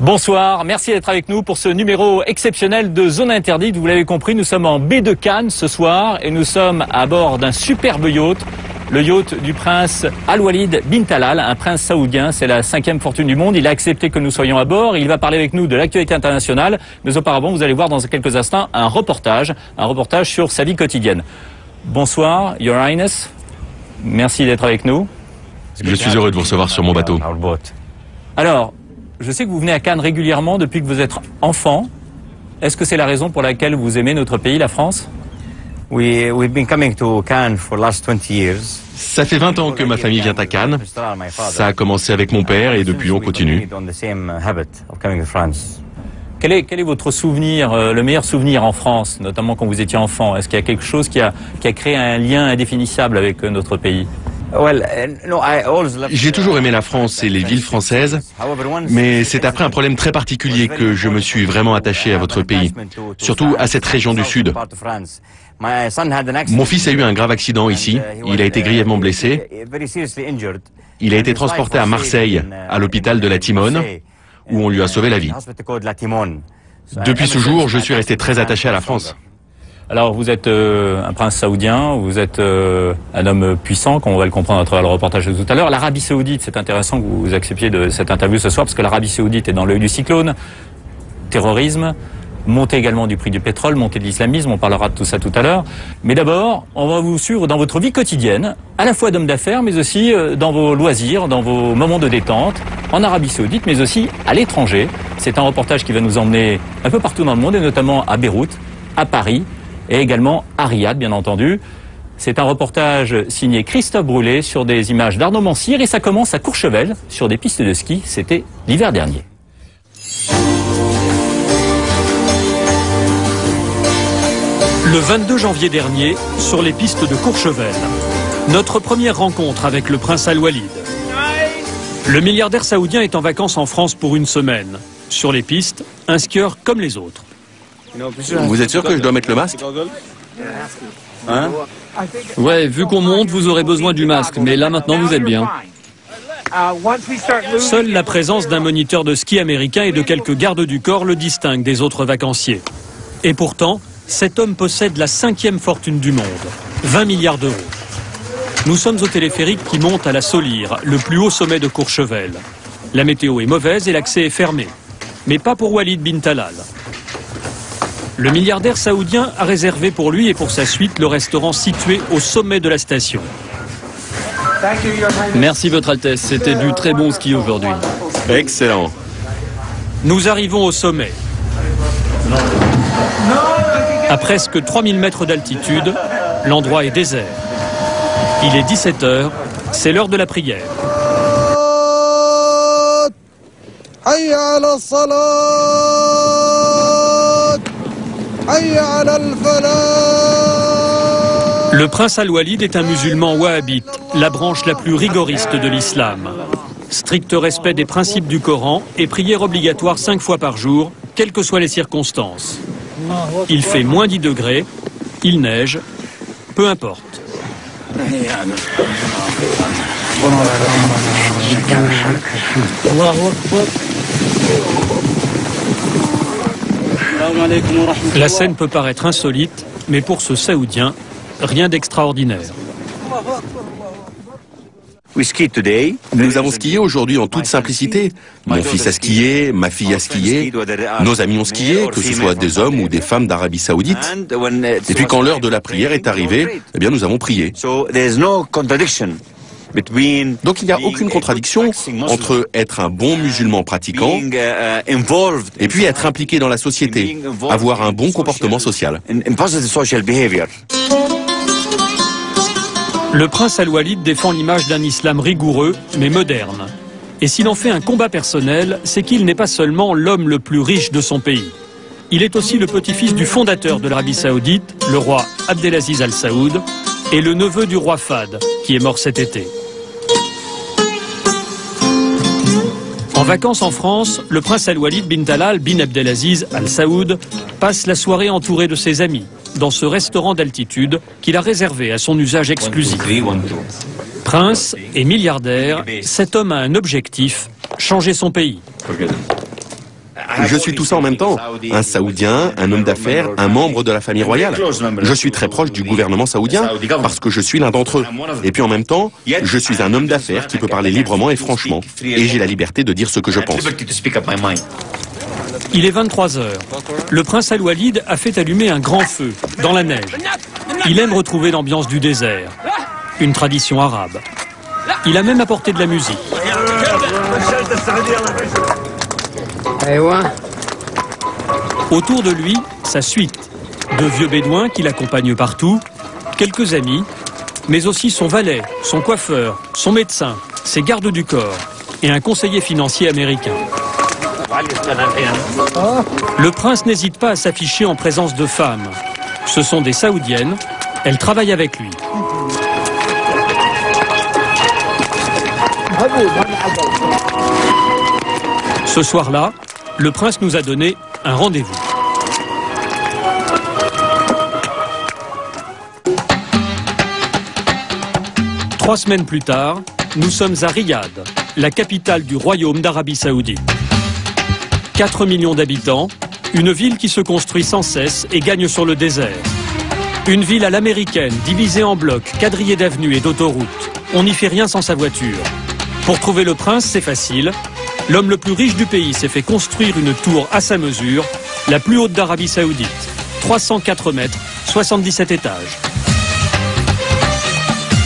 Bonsoir, merci d'être avec nous pour ce numéro exceptionnel de Zone Interdite. Vous l'avez compris, nous sommes en baie de Cannes ce soir et nous sommes à bord d'un superbe yacht, le yacht du prince Al-Walid bin Talal, un prince saoudien. C'est la 5e fortune du monde. Il a accepté que nous soyons à bord. Il va parler avec nous de l'actualité internationale. Mais auparavant, vous allez voir dans quelques instants un reportage sur sa vie quotidienne. Bonsoir, Your Highness. Merci d'être avec nous. Je suis heureux de vous recevoir sur mon bateau. Alors, je sais que vous venez à Cannes régulièrement depuis que vous êtes enfant. Est-ce que c'est la raison pour laquelle vous aimez notre pays, la France? We've been coming to Cannes for the last 20 years. Ça fait 20 ans que ma famille vient à Cannes. Ça a commencé avec mon père et depuis on continue. Quel est votre souvenir, le meilleur souvenir en France, notamment quand vous étiez enfant? Est-ce qu'il y a quelque chose qui a créé un lien indéfinissable avec notre pays? J'ai toujours aimé la France et les villes françaises, mais c'est après un problème très particulier que je me suis vraiment attaché à votre pays, surtout à cette région du Sud. Mon fils a eu un grave accident ici, il a été grièvement blessé. Il a été transporté à Marseille, à l'hôpital de la Timone, où on lui a sauvé la vie. Depuis ce jour, je suis resté très attaché à la France. Alors vous êtes un prince saoudien, vous êtes un homme puissant, comme on va le comprendre à travers le reportage de tout à l'heure. L'Arabie Saoudite, c'est intéressant que vous acceptiez de cette interview ce soir, parce que l'Arabie Saoudite est dans l'œil du cyclone, terrorisme, montée également du prix du pétrole, montée de l'islamisme, on parlera de tout ça tout à l'heure. Mais d'abord, on va vous suivre dans votre vie quotidienne, à la fois d'homme d'affaires, mais aussi dans vos loisirs, dans vos moments de détente, en Arabie Saoudite, mais aussi à l'étranger. C'est un reportage qui va nous emmener un peu partout dans le monde, et notamment à Beyrouth, à Paris, et également à Riyad, bien entendu. C'est un reportage signé Christophe Brûlé sur des images d'Arnaud Mansir, et ça commence à Courchevel, sur des pistes de ski. C'était l'hiver dernier. Le 22 janvier dernier, sur les pistes de Courchevel, notre première rencontre avec le prince Al-Walid. Le milliardaire saoudien est en vacances en France pour une semaine. Sur les pistes, un skieur comme les autres. Vous êtes sûr que je dois mettre le masque? Hein? Ouais, vu qu'on monte, vous aurez besoin du masque, mais là maintenant vous êtes bien. Seule la présence d'un moniteur de ski américain et de quelques gardes du corps le distingue des autres vacanciers. Et pourtant, cet homme possède la 5e fortune du monde, 20 milliards d'euros. Nous sommes au téléphérique qui monte à la Solire, le plus haut sommet de Courchevel. La météo est mauvaise et l'accès est fermé. Mais pas pour Walid bin Talal. Le milliardaire saoudien a réservé pour lui et pour sa suite le restaurant situé au sommet de la station. Merci Votre Altesse, c'était du très bon ski aujourd'hui. Excellent. Nous arrivons au sommet. À presque 3000 mètres d'altitude, l'endroit est désert. Il est 17 h, c'est l'heure de la prière. Le prince Al-Walid est un musulman wahhabite, la branche la plus rigoriste de l'islam. Strict respect des principes du Coran et prière obligatoire 5 fois par jour, quelles que soient les circonstances. Il fait moins 10 degrés, il neige, peu importe. La scène peut paraître insolite, mais pour ce Saoudien, rien d'extraordinaire. Nous avons skié aujourd'hui en toute simplicité. Mon fils a skié, ma fille a skié, nos amis ont skié, que ce soit des hommes ou des femmes d'Arabie Saoudite. Et puis quand l'heure de la prière est arrivée, eh bien nous avons prié. Donc il n'y a aucune contradiction entre être un bon musulman pratiquant et puis être impliqué dans la société, avoir un bon comportement social. Le prince Al-Walid défend l'image d'un islam rigoureux, mais moderne. Et s'il en fait un combat personnel, c'est qu'il n'est pas seulement l'homme le plus riche de son pays. Il est aussi le petit-fils du fondateur de l'Arabie Saoudite, le roi Abdelaziz Al Saoud, et le neveu du roi Fahd, qui est mort cet été. En vacances en France, le prince Al-Walid bin Talal bin Abdelaziz Al Saoud passe la soirée entouré de ses amis, dans ce restaurant d'altitude qu'il a réservé à son usage exclusif. Prince et milliardaire, cet homme a un objectif, changer son pays. Je suis tout ça en même temps. Un Saoudien, un homme d'affaires, un membre de la famille royale. Je suis très proche du gouvernement saoudien parce que je suis l'un d'entre eux. Et puis en même temps, je suis un homme d'affaires qui peut parler librement et franchement. Et j'ai la liberté de dire ce que je pense. Il est 23 heures. Le prince Al-Walid a fait allumer un grand feu, dans la neige. Il aime retrouver l'ambiance du désert, une tradition arabe. Il a même apporté de la musique. Autour de lui, sa suite. De vieux bédouins qui l'accompagnent partout, quelques amis, mais aussi son valet, son coiffeur, son médecin, ses gardes du corps et un conseiller financier américain. Le prince n'hésite pas à s'afficher en présence de femmes. Ce sont des Saoudiennes, elles travaillent avec lui. Ce soir-là, le prince nous a donné un rendez-vous. Trois semaines plus tard, nous sommes à Riyad, la capitale du royaume d'Arabie Saoudite. 4 millions d'habitants, une ville qui se construit sans cesse et gagne sur le désert. Une ville à l'américaine, divisée en blocs, quadrillée d'avenues et d'autoroutes. On n'y fait rien sans sa voiture. Pour trouver le prince, c'est facile. L'homme le plus riche du pays s'est fait construire une tour à sa mesure, la plus haute d'Arabie Saoudite. 304 mètres, 77 étages.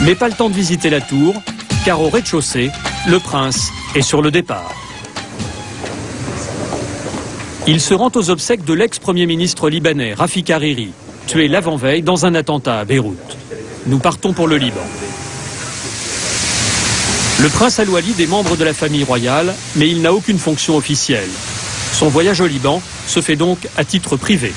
Mais pas le temps de visiter la tour, car au rez-de-chaussée, le prince est sur le départ. Il se rend aux obsèques de l'ex-premier ministre libanais, Rafik Hariri, tué l'avant-veille dans un attentat à Beyrouth. Nous partons pour le Liban. Le prince Al-Walid est membre de la famille royale, mais il n'a aucune fonction officielle. Son voyage au Liban se fait donc à titre privé.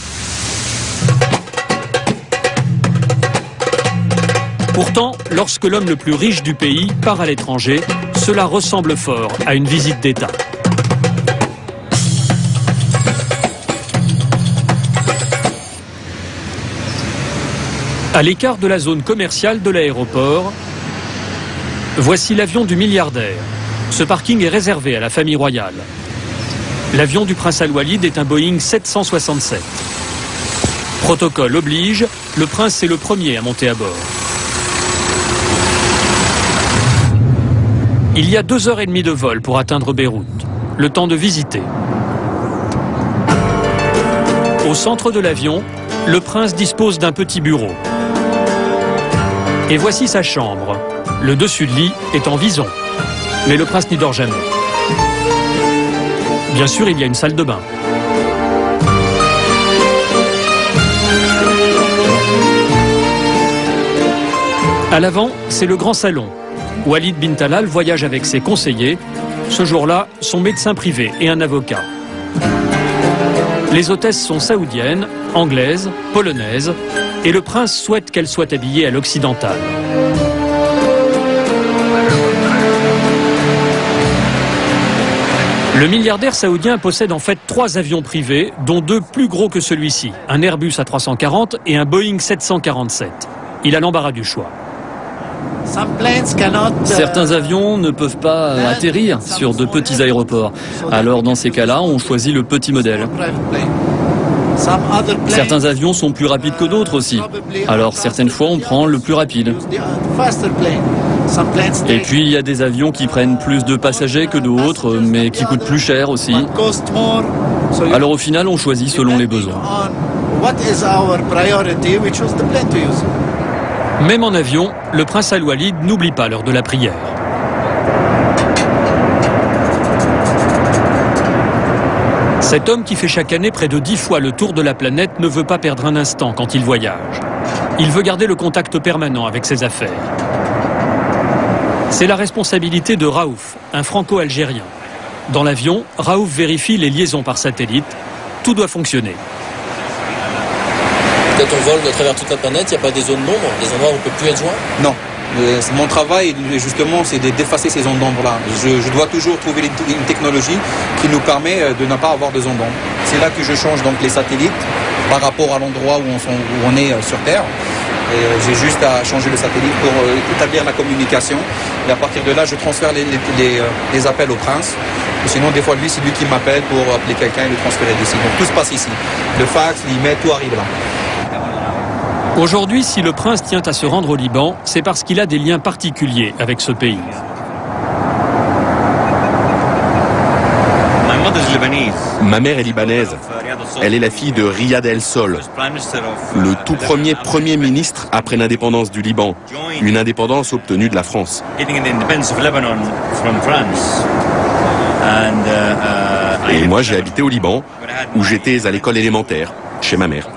Pourtant, lorsque l'homme le plus riche du pays part à l'étranger, cela ressemble fort à une visite d'État. À l'écart de la zone commerciale de l'aéroport, voici l'avion du milliardaire. Ce parking est réservé à la famille royale. L'avion du prince Al-Walid est un Boeing 767. Protocole oblige, le prince est le premier à monter à bord. Il y a 2h30 de vol pour atteindre Beyrouth. Le temps de visiter. Au centre de l'avion, le prince dispose d'un petit bureau. Et voici sa chambre. Le dessus de lit est en vison. Mais le prince n'y dort jamais. Bien sûr, il y a une salle de bain. À l'avant, c'est le grand salon. Walid bin Talal voyage avec ses conseillers. Ce jour-là, son médecin privé et un avocat. Les hôtesses sont saoudiennes, anglaises, polonaises, et le prince souhaite qu'elles soient habillées à l'occidentale. Le milliardaire saoudien possède en fait 3 avions privés, dont 2 plus gros que celui-ci, un Airbus A340 et un Boeing 747. Il a l'embarras du choix. Certains avions ne peuvent pas atterrir sur de petits aéroports. Alors dans ces cas-là, on choisit le petit modèle. Certains avions sont plus rapides que d'autres aussi. Alors certaines fois, on prend le plus rapide. Et puis il y a des avions qui prennent plus de passagers que d'autres, mais qui coûtent plus cher aussi. Alors au final, on choisit selon les besoins. Même en avion, le prince Al-Walid n'oublie pas l'heure de la prière. Cet homme qui fait chaque année près de 10 fois le tour de la planète ne veut pas perdre un instant quand il voyage. Il veut garder le contact permanent avec ses affaires. C'est la responsabilité de Raouf, un franco-algérien. Dans l'avion, Raouf vérifie les liaisons par satellite. Tout doit fonctionner. Quand on vole à travers toute la planète, il n'y a pas des zones d'ombre, des endroits où on ne peut plus être joint? Non. Mon travail, justement, c'est d'effacer ces zones d'ombre-là. Je dois toujours trouver une technologie qui nous permet de ne pas avoir de zones d'ombre. C'est là que je change donc les satellites par rapport à l'endroit où on est sur Terre. J'ai juste à changer le satellite pour établir la communication. Et à partir de là, je transfère les appels au prince. Ou sinon, des fois, lui, c'est lui qui m'appelle pour appeler quelqu'un et le transférer d'ici. Donc tout se passe ici. Le fax, l'email, tout arrive là. Aujourd'hui, si le prince tient à se rendre au Liban, c'est parce qu'il a des liens particuliers avec ce pays. Ma mère est libanaise. Elle est la fille de Riyad El Sol, le tout premier ministre après l'indépendance du Liban, une indépendance obtenue de la France. Et moi, j'ai habité au Liban, où j'étais à l'école élémentaire, chez ma mère.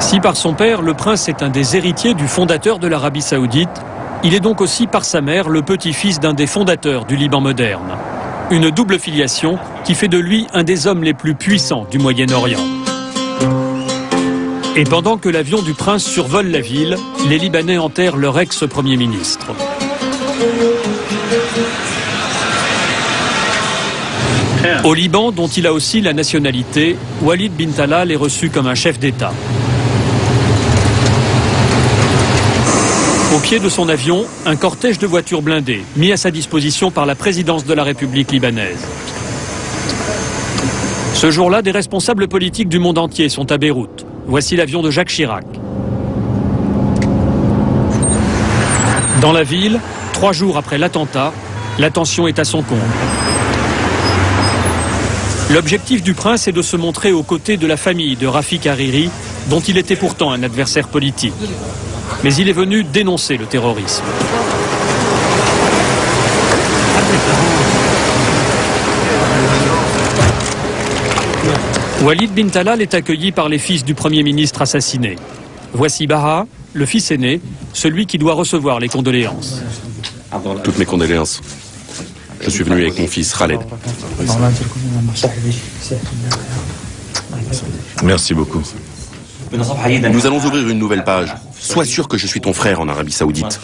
Si par son père, le prince est un des héritiers du fondateur de l'Arabie Saoudite, il est donc aussi par sa mère le petit-fils d'un des fondateurs du Liban moderne. Une double filiation qui fait de lui un des hommes les plus puissants du Moyen-Orient. Et pendant que l'avion du prince survole la ville, les Libanais enterrent leur ex-premier ministre. Au Liban, dont il a aussi la nationalité, Walid bin Talal est reçu comme un chef d'État. Au pied de son avion, un cortège de voitures blindées, mis à sa disposition par la présidence de la République libanaise. Ce jour-là, des responsables politiques du monde entier sont à Beyrouth. Voici l'avion de Jacques Chirac. Dans la ville, 3 jours après l'attentat, la tension est à son comble. L'objectif du prince est de se montrer aux côtés de la famille de Rafik Hariri, dont il était pourtant un adversaire politique. Mais il est venu dénoncer le terrorisme. Walid bin Talal est accueilli par les fils du Premier ministre assassiné. Voici Baha, le fils aîné, celui qui doit recevoir les condoléances. Toutes mes condoléances. Je suis venu avec mon fils Khaled. Merci beaucoup. Nous allons ouvrir une nouvelle page. Sois sûr que je suis ton frère en Arabie Saoudite.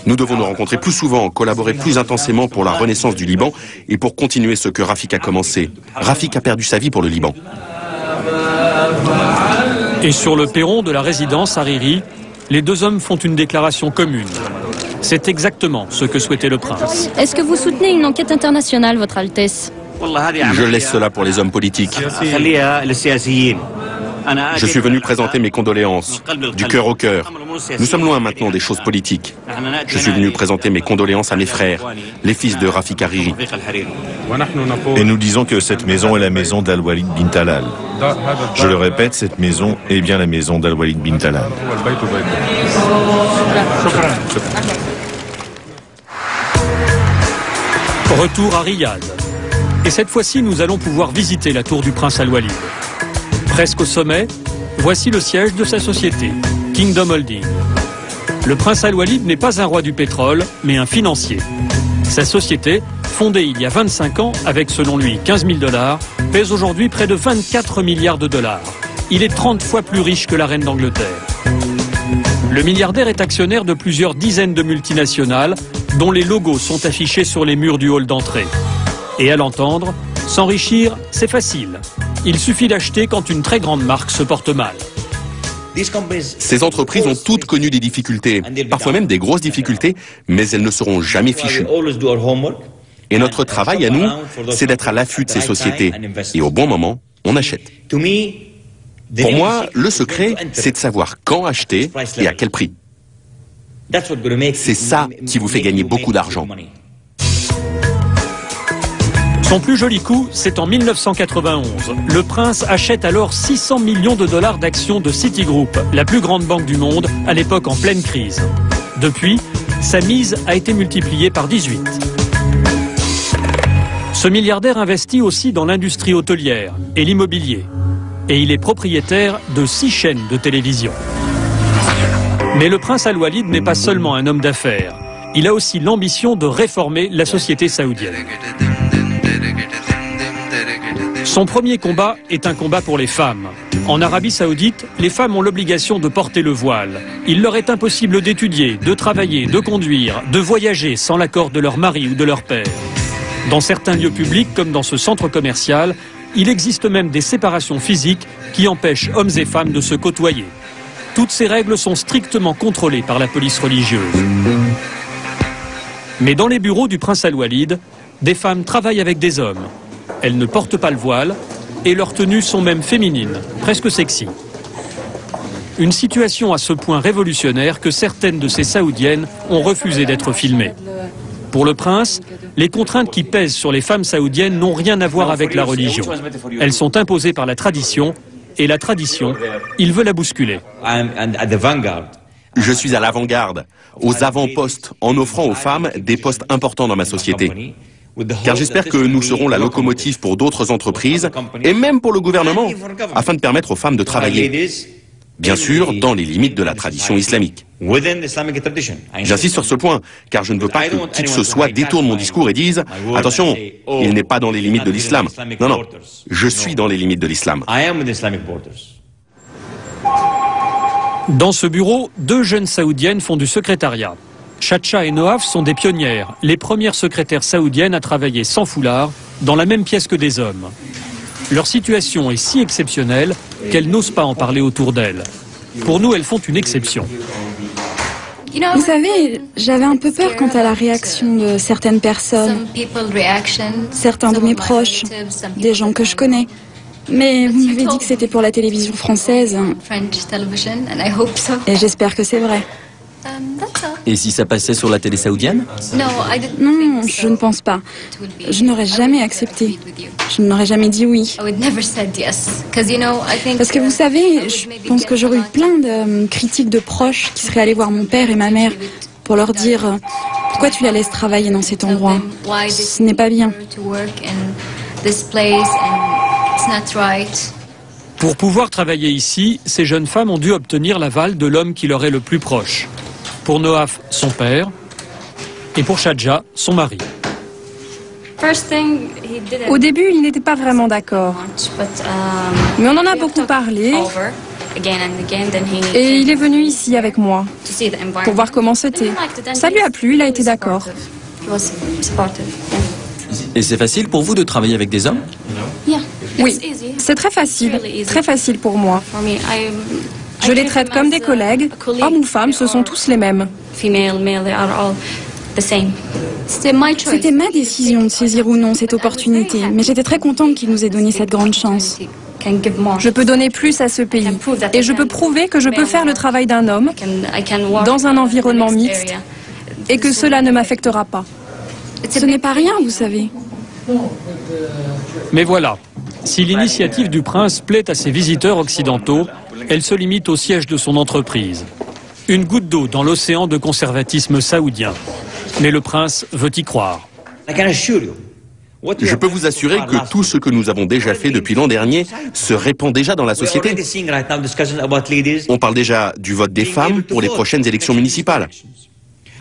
Nous devons nous rencontrer plus souvent, collaborer plus intensément pour la renaissance du Liban et pour continuer ce que Rafik a commencé. Rafik a perdu sa vie pour le Liban. Et sur le perron de la résidence Hariri, les deux hommes font une déclaration commune. C'est exactement ce que souhaitait le prince. Est-ce que vous soutenez une enquête internationale, Votre Altesse? Je laisse cela pour les hommes politiques. Je suis venu présenter mes condoléances, du cœur au cœur. Nous sommes loin maintenant des choses politiques. Je suis venu présenter mes condoléances à mes frères, les fils de Rafik Hariri. Et nous disons que cette maison est la maison d'Al-Walid bin Talal. Je le répète, cette maison est bien la maison d'Al-Walid bin Talal. Retour à Riyad. Et cette fois-ci, nous allons pouvoir visiter la tour du prince Al-Walid. Presque au sommet, voici le siège de sa société, Kingdom Holding. Le prince Al-Walid n'est pas un roi du pétrole, mais un financier. Sa société, fondée il y a 25 ans avec, selon lui, 15 000 $, pèse aujourd'hui près de 24 milliards de dollars. Il est 30 fois plus riche que la reine d'Angleterre. Le milliardaire est actionnaire de plusieurs dizaines de multinationales, dont les logos sont affichés sur les murs du hall d'entrée. Et à l'entendre, s'enrichir, c'est facile. Il suffit d'acheter quand une très grande marque se porte mal. Ces entreprises ont toutes connu des difficultés, parfois même des grosses difficultés, mais elles ne seront jamais fichues. Et notre travail à nous, c'est d'être à l'affût de ces sociétés. Et au bon moment, on achète. Pour moi, le secret, c'est de savoir quand acheter et à quel prix. C'est ça qui vous fait gagner beaucoup d'argent. Son plus joli coup, c'est en 1991. Le prince achète alors 600 millions de dollars d'actions de Citigroup, la plus grande banque du monde, à l'époque en pleine crise. Depuis, sa mise a été multipliée par 18. Ce milliardaire investit aussi dans l'industrie hôtelière et l'immobilier. Et il est propriétaire de 6 chaînes de télévision. Mais le prince Al-Walid n'est pas seulement un homme d'affaires. Il a aussi l'ambition de réformer la société saoudienne. Son premier combat est un combat pour les femmes. En Arabie Saoudite, les femmes ont l'obligation de porter le voile. Il leur est impossible d'étudier, de travailler, de conduire, de voyager sans l'accord de leur mari ou de leur père. Dans certains lieux publics, comme dans ce centre commercial, il existe même des séparations physiques qui empêchent hommes et femmes de se côtoyer. Toutes ces règles sont strictement contrôlées par la police religieuse. Mais dans les bureaux du prince Al-Walid, des femmes travaillent avec des hommes. Elles ne portent pas le voile et leurs tenues sont même féminines, presque sexy. Une situation à ce point révolutionnaire que certaines de ces saoudiennes ont refusé d'être filmées. Pour le prince, les contraintes qui pèsent sur les femmes saoudiennes n'ont rien à voir avec la religion. Elles sont imposées par la tradition, et la tradition, il veut la bousculer. Je suis à l'avant-garde, aux avant-postes, en offrant aux femmes des postes importants dans ma société. Car j'espère que nous serons la locomotive pour d'autres entreprises, et même pour le gouvernement, afin de permettre aux femmes de travailler. Bien sûr, dans les limites de la tradition islamique. J'insiste sur ce point, car je ne veux pas que qui que ce soit détourne mon discours et dise « Attention, il n'est pas dans les limites de l'islam ». Non, non, je suis dans les limites de l'islam. Dans ce bureau, 2 jeunes saoudiennes font du secrétariat. Chacha et Noaf sont des pionnières, les premières secrétaires saoudiennes à travailler sans foulard, dans la même pièce que des hommes. Leur situation est si exceptionnelle qu'elles n'osent pas en parler autour d'elles. Pour nous, elles font une exception. Vous savez, j'avais un peu peur quant à la réaction de certaines personnes, certains de mes proches, des gens que je connais. Mais vous m'avez dit que c'était pour la télévision française. Et j'espère que c'est vrai. Et si ça passait sur la télé saoudienne? Non, je ne pense pas. Je n'aurais jamais accepté. Je n'aurais jamais dit oui. Parce que vous savez, je pense que j'aurais eu plein de critiques de proches qui seraient allés voir mon père et ma mère pour leur dire « Pourquoi tu la laisses travailler dans cet endroit? Ce n'est pas bien. » Pour pouvoir travailler ici, ces jeunes femmes ont dû obtenir l'aval de l'homme qui leur est le plus proche. Pour Noaf, son père, et pour Shadja, son mari. Au début, il n'était pas vraiment d'accord. Mais on en a beaucoup parlé. Et il est venu ici avec moi, pour voir comment c'était. Ça lui a plu, il a été d'accord. Et c'est facile pour vous de travailler avec des hommes? Oui, c'est très facile pour moi. Je les traite comme des collègues, hommes ou femmes, ce sont tous les mêmes. C'était ma décision de saisir ou non cette opportunité, mais j'étais très contente qu'il nous ait donné cette grande chance. Je peux donner plus à ce pays et je peux prouver que je peux faire le travail d'un homme dans un environnement mixte et que cela ne m'affectera pas. Ce n'est pas rien, vous savez. Mais voilà, si l'initiative du prince plaît à ses visiteurs occidentaux, elle se limite au siège de son entreprise. Une goutte d'eau dans l'océan de conservatisme saoudien. Mais le prince veut y croire. Je peux vous assurer que tout ce que nous avons déjà fait depuis l'an dernier se répand déjà dans la société. On parle déjà du vote des femmes pour les prochaines élections municipales.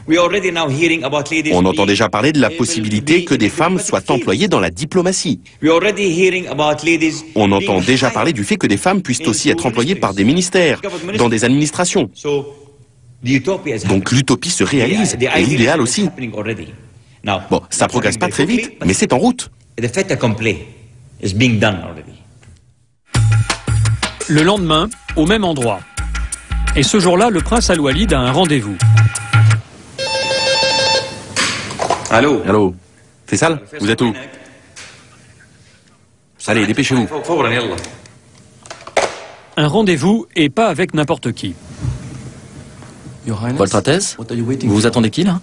On entend déjà parler de la possibilité que des femmes soient employées dans la diplomatie. On entend déjà parler du fait que des femmes puissent aussi être employées par des ministères, dans des administrations. Donc l'utopie se réalise, et l'idéal aussi. Bon, ça progresse pas très vite, mais c'est en route. Le lendemain, au même endroit. Et ce jour-là, le prince Al-Walid a un rendez-vous. Allô? Allô? Faisal, vous êtes où? Allez, dépêchez-vous. Un rendez-vous et pas avec n'importe qui. Votre Altesse, vous attendez qui là?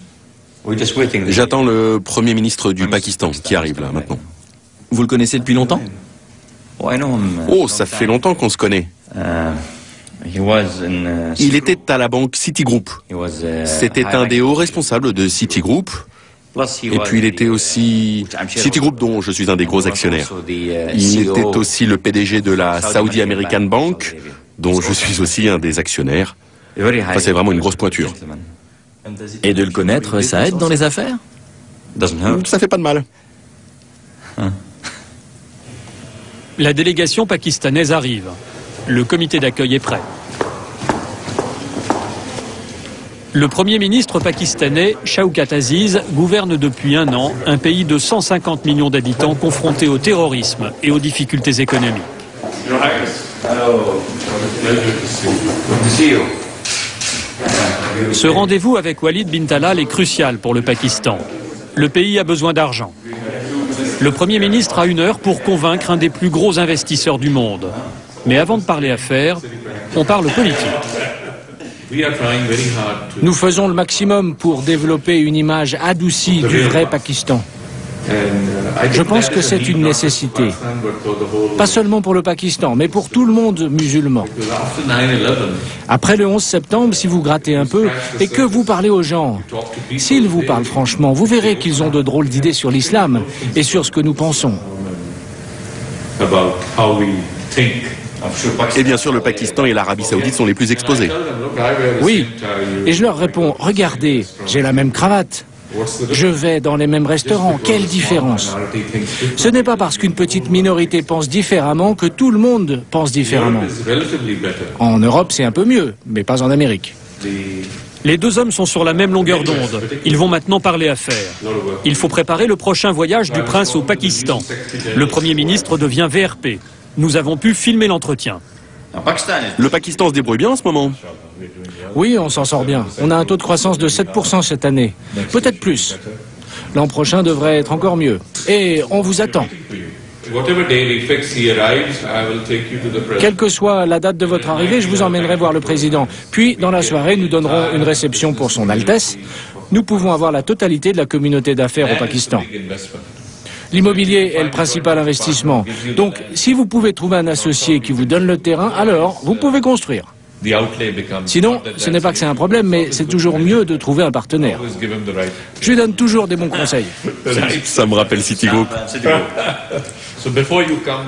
J'attends le Premier ministre du Pakistan qui arrive là maintenant. Vous le connaissez depuis longtemps? Oh, ça fait longtemps qu'on se connaît. Il était à la banque Citigroup. C'était un des hauts responsables de Citigroup. Et puis il était aussi Citigroup, dont je suis un des gros actionnaires. Il était aussi le PDG de la Saudi American Bank, dont je suis aussi un des actionnaires. Enfin, c'est vraiment une grosse pointure. Et de le connaître, ça aide dans les affaires? Ça fait pas de mal. La délégation pakistanaise arrive. Le comité d'accueil est prêt. Le Premier ministre pakistanais, Shaukat Aziz, gouverne depuis 1 an un pays de 150 millions d'habitants confronté au terrorisme et aux difficultés économiques. Ce rendez-vous avec Walid bin Talal est crucial pour le Pakistan. Le pays a besoin d'argent. Le Premier ministre a 1 heure pour convaincre un des plus gros investisseurs du monde. Mais avant de parler affaires, on parle politique. Nous faisons le maximum pour développer une image adoucie du vrai Pakistan. Je pense que c'est une nécessité. Pas seulement pour le Pakistan, mais pour tout le monde musulman. Après le 11 septembre, si vous grattez un peu et que vous parlez aux gens, s'ils vous parlent franchement, vous verrez qu'ils ont de drôles d'idées sur l'islam et sur ce que nous pensons. Et bien sûr, le Pakistan et l'Arabie Saoudite sont les plus exposés. Oui, et je leur réponds, regardez, j'ai la même cravate. Je vais dans les mêmes restaurants, quelle différence? Ce n'est pas parce qu'une petite minorité pense différemment que tout le monde pense différemment. En Europe, c'est un peu mieux, mais pas en Amérique. Les 2 hommes sont sur la même longueur d'onde. Ils vont maintenant parler affaires. Il faut préparer le prochain voyage du prince au Pakistan. Le Premier ministre devient VRP. Nous avons pu filmer l'entretien. Le Pakistan se débrouille bien en ce moment. Oui, on s'en sort bien. On a un taux de croissance de 7% cette année. Peut-être plus. L'an prochain devrait être encore mieux. Et on vous attend. Quelle que soit la date de votre arrivée, je vous emmènerai voir le président. Puis, dans la soirée, nous donnerons une réception pour son Altesse. Nous pouvons avoir la totalité de la communauté d'affaires au Pakistan. L'immobilier est le principal investissement. Donc, si vous pouvez trouver un associé qui vous donne le terrain, alors vous pouvez construire. Sinon, ce n'est pas que c'est un problème, mais c'est toujours mieux de trouver un partenaire. Je lui donne toujours des bons conseils. Ça me rappelle Citigroup.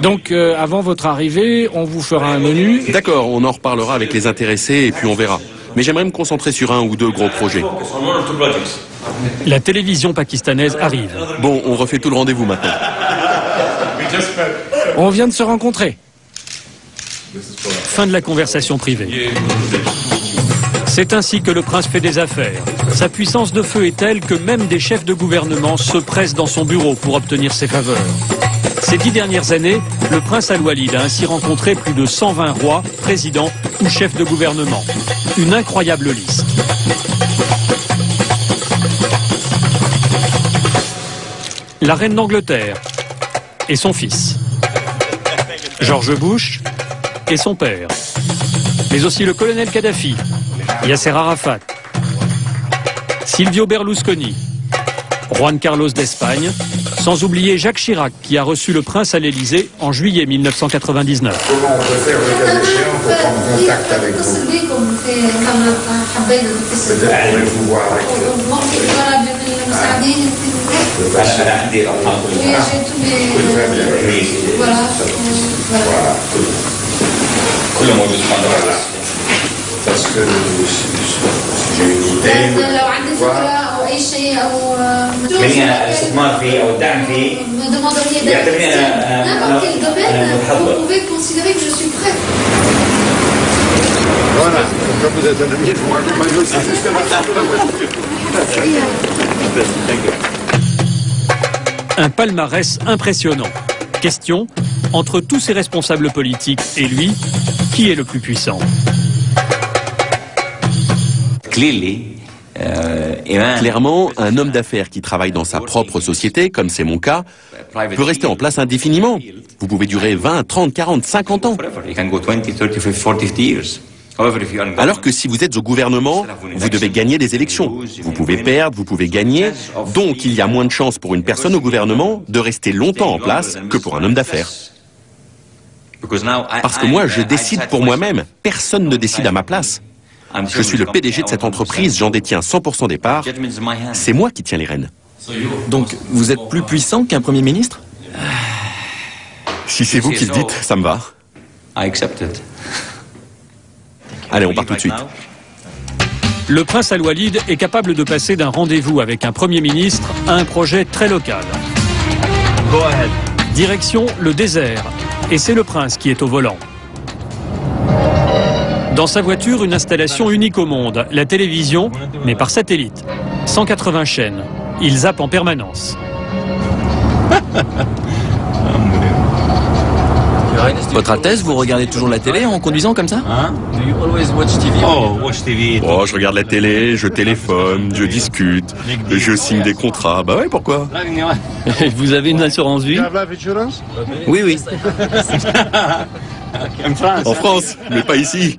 Donc, avant votre arrivée, on vous fera un menu. D'accord, on en reparlera avec les intéressés et puis on verra. Mais j'aimerais me concentrer sur 1 ou 2 gros projets. La télévision pakistanaise arrive. Bon, on refait tout le rendez-vous maintenant. On vient de se rencontrer. Fin de la conversation privée. C'est ainsi que le prince fait des affaires. Sa puissance de feu est telle que même des chefs de gouvernement se pressent dans son bureau pour obtenir ses faveurs. Ces 10 dernières années, le prince Al-Walid a ainsi rencontré plus de 120 rois, présidents ou chefs de gouvernement. Une incroyable liste. La reine d'Angleterre et son fils. George Bush et son père. Mais aussi le colonel Kadhafi, Yasser Arafat, Silvio Berlusconi, Juan Carlos d'Espagne, sans oublier Jacques Chirac qui a reçu le prince à l'Élysée en juillet 1999. Comment on peut faire le cas échéant pour prendre contact avec vous? Peut-être pourrez-vous voir avec parce que j'ai une idée. Vous pouvez considérer que je suis prêt. Voilà, comme vous êtes un ami de moi, un palmarès impressionnant. Question, entre tous ces responsables politiques et lui, qui est le plus puissant? Clairement, un homme d'affaires qui travaille dans sa propre société, comme c'est mon cas, peut rester en place indéfiniment. Vous pouvez durer 20, 30, 40, 50 ans. Alors que si vous êtes au gouvernement, vous devez gagner des élections. Vous pouvez perdre, vous pouvez gagner. Donc il y a moins de chances pour une personne au gouvernement de rester longtemps en place que pour un homme d'affaires. Parce que moi, je décide pour moi-même. Personne ne décide à ma place. Je suis le PDG de cette entreprise, j'en détiens 100% des parts. C'est moi qui tiens les rênes. Donc, vous êtes plus puissant qu'un Premier ministre? Si c'est vous qui le dites, ça me va. Allez, on part tout de suite. Le prince Al-Walid est capable de passer d'un rendez-vous avec un Premier ministre à un projet très local. Direction le désert. Et c'est le prince qui est au volant. Dans sa voiture, une installation unique au monde, la télévision, mais par satellite. 180 chaînes. Il zappe en permanence. Votre Altesse, vous regardez toujours la télé en conduisant comme ça? Oh, je regarde la télé, je téléphone, je discute, je signe des contrats. Bah ouais, pourquoi? Vous avez une assurance vie? Oui, oui. En France, mais pas ici.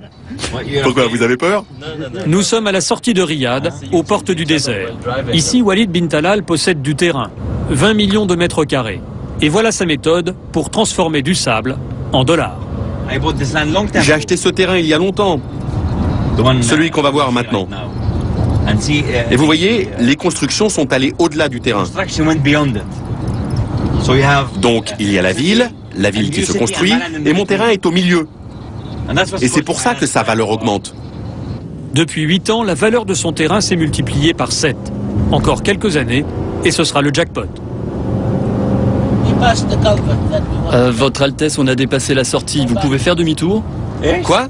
Pourquoi, vous avez peur? Nous sommes à la sortie de Riyad, aux portes du désert. Ici, Walid bin Talal possède du terrain, 20 millions de mètres carrés. Et voilà sa méthode pour transformer du sable en dollars. J'ai acheté ce terrain il y a longtemps, celui qu'on va voir maintenant. Et vous voyez, les constructions sont allées au-delà du terrain. Donc il y a la ville qui se construit, et mon terrain est au milieu. Et c'est pour ça que sa valeur augmente. Depuis 8 ans, la valeur de son terrain s'est multipliée par 7. Encore quelques années, et ce sera le jackpot. Votre Altesse, on a dépassé la sortie. Vous pouvez faire demi-tour? Quoi?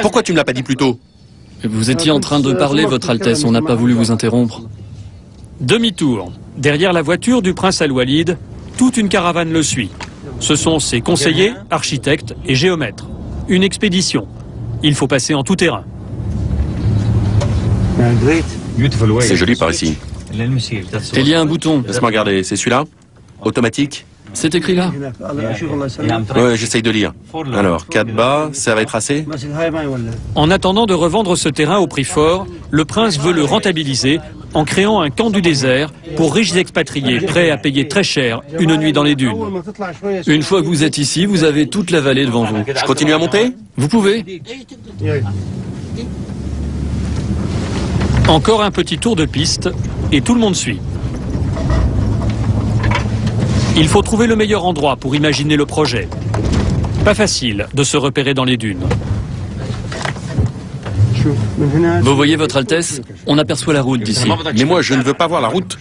Pourquoi tu me l'as pas dit plus tôt? Vous étiez en train de parler, Votre Altesse. On n'a pas voulu vous interrompre. Demi-tour. Derrière la voiture du prince Al-Walid, toute une caravane le suit. Ce sont ses conseillers, architectes et géomètres. Une expédition. Il faut passer en tout terrain. C'est joli par ici. Il y a un bouton. Laisse-moi regarder, c'est celui-là? Automatique? C'est écrit là. Ouais, j'essaye de lire. Alors, 4 bas, ça va être assez? En attendant de revendre ce terrain au prix fort, le prince veut le rentabiliser en créant un camp du désert pour riches expatriés prêts à payer très cher une nuit dans les dunes. Une fois que vous êtes ici, vous avez toute la vallée devant vous. Je continue à monter? Vous pouvez. Encore un petit tour de piste et tout le monde suit. Il faut trouver le meilleur endroit pour imaginer le projet. Pas facile de se repérer dans les dunes. Vous voyez, Votre Altesse, on aperçoit la route d'ici. Mais moi, je ne veux pas voir la route.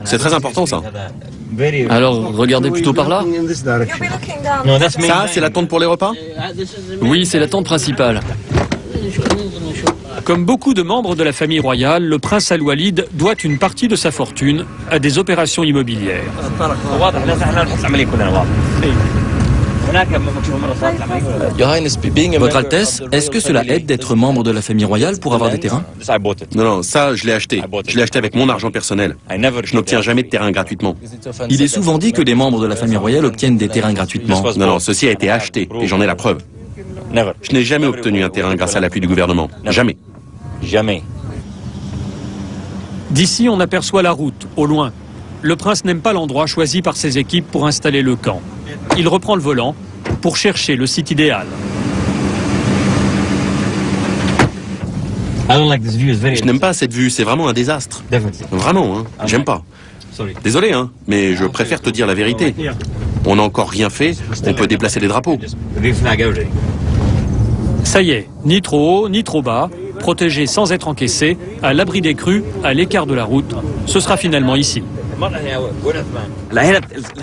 C'est très important, ça. Alors, regardez plutôt par là. Ça, c'est la tente pour les repas? Oui, c'est la tente principale. Comme beaucoup de membres de la famille royale, le prince Al-Walid doit une partie de sa fortune à des opérations immobilières. Votre Altesse, est-ce que cela aide d'être membre de la famille royale pour avoir des terrains? Non, non, ça, je l'ai acheté. Je l'ai acheté avec mon argent personnel. Je n'obtiens jamais de terrain gratuitement. Il est souvent dit que les membres de la famille royale obtiennent des terrains gratuitement. Non, non, ceci a été acheté, et j'en ai la preuve. Je n'ai jamais obtenu un terrain grâce à l'appui du gouvernement. Jamais. Jamais. D'ici, on aperçoit la route, au loin. Le prince n'aime pas l'endroit choisi par ses équipes pour installer le camp. Il reprend le volant pour chercher le site idéal. Je n'aime pas cette vue, c'est vraiment un désastre. Vraiment, hein. J'aime pas. Désolé, hein, mais je préfère te dire la vérité. On n'a encore rien fait, on peut déplacer les drapeaux. Ça y est, ni trop haut, ni trop bas, protégé sans être encaissé, à l'abri des crues, à l'écart de la route. Ce sera finalement ici.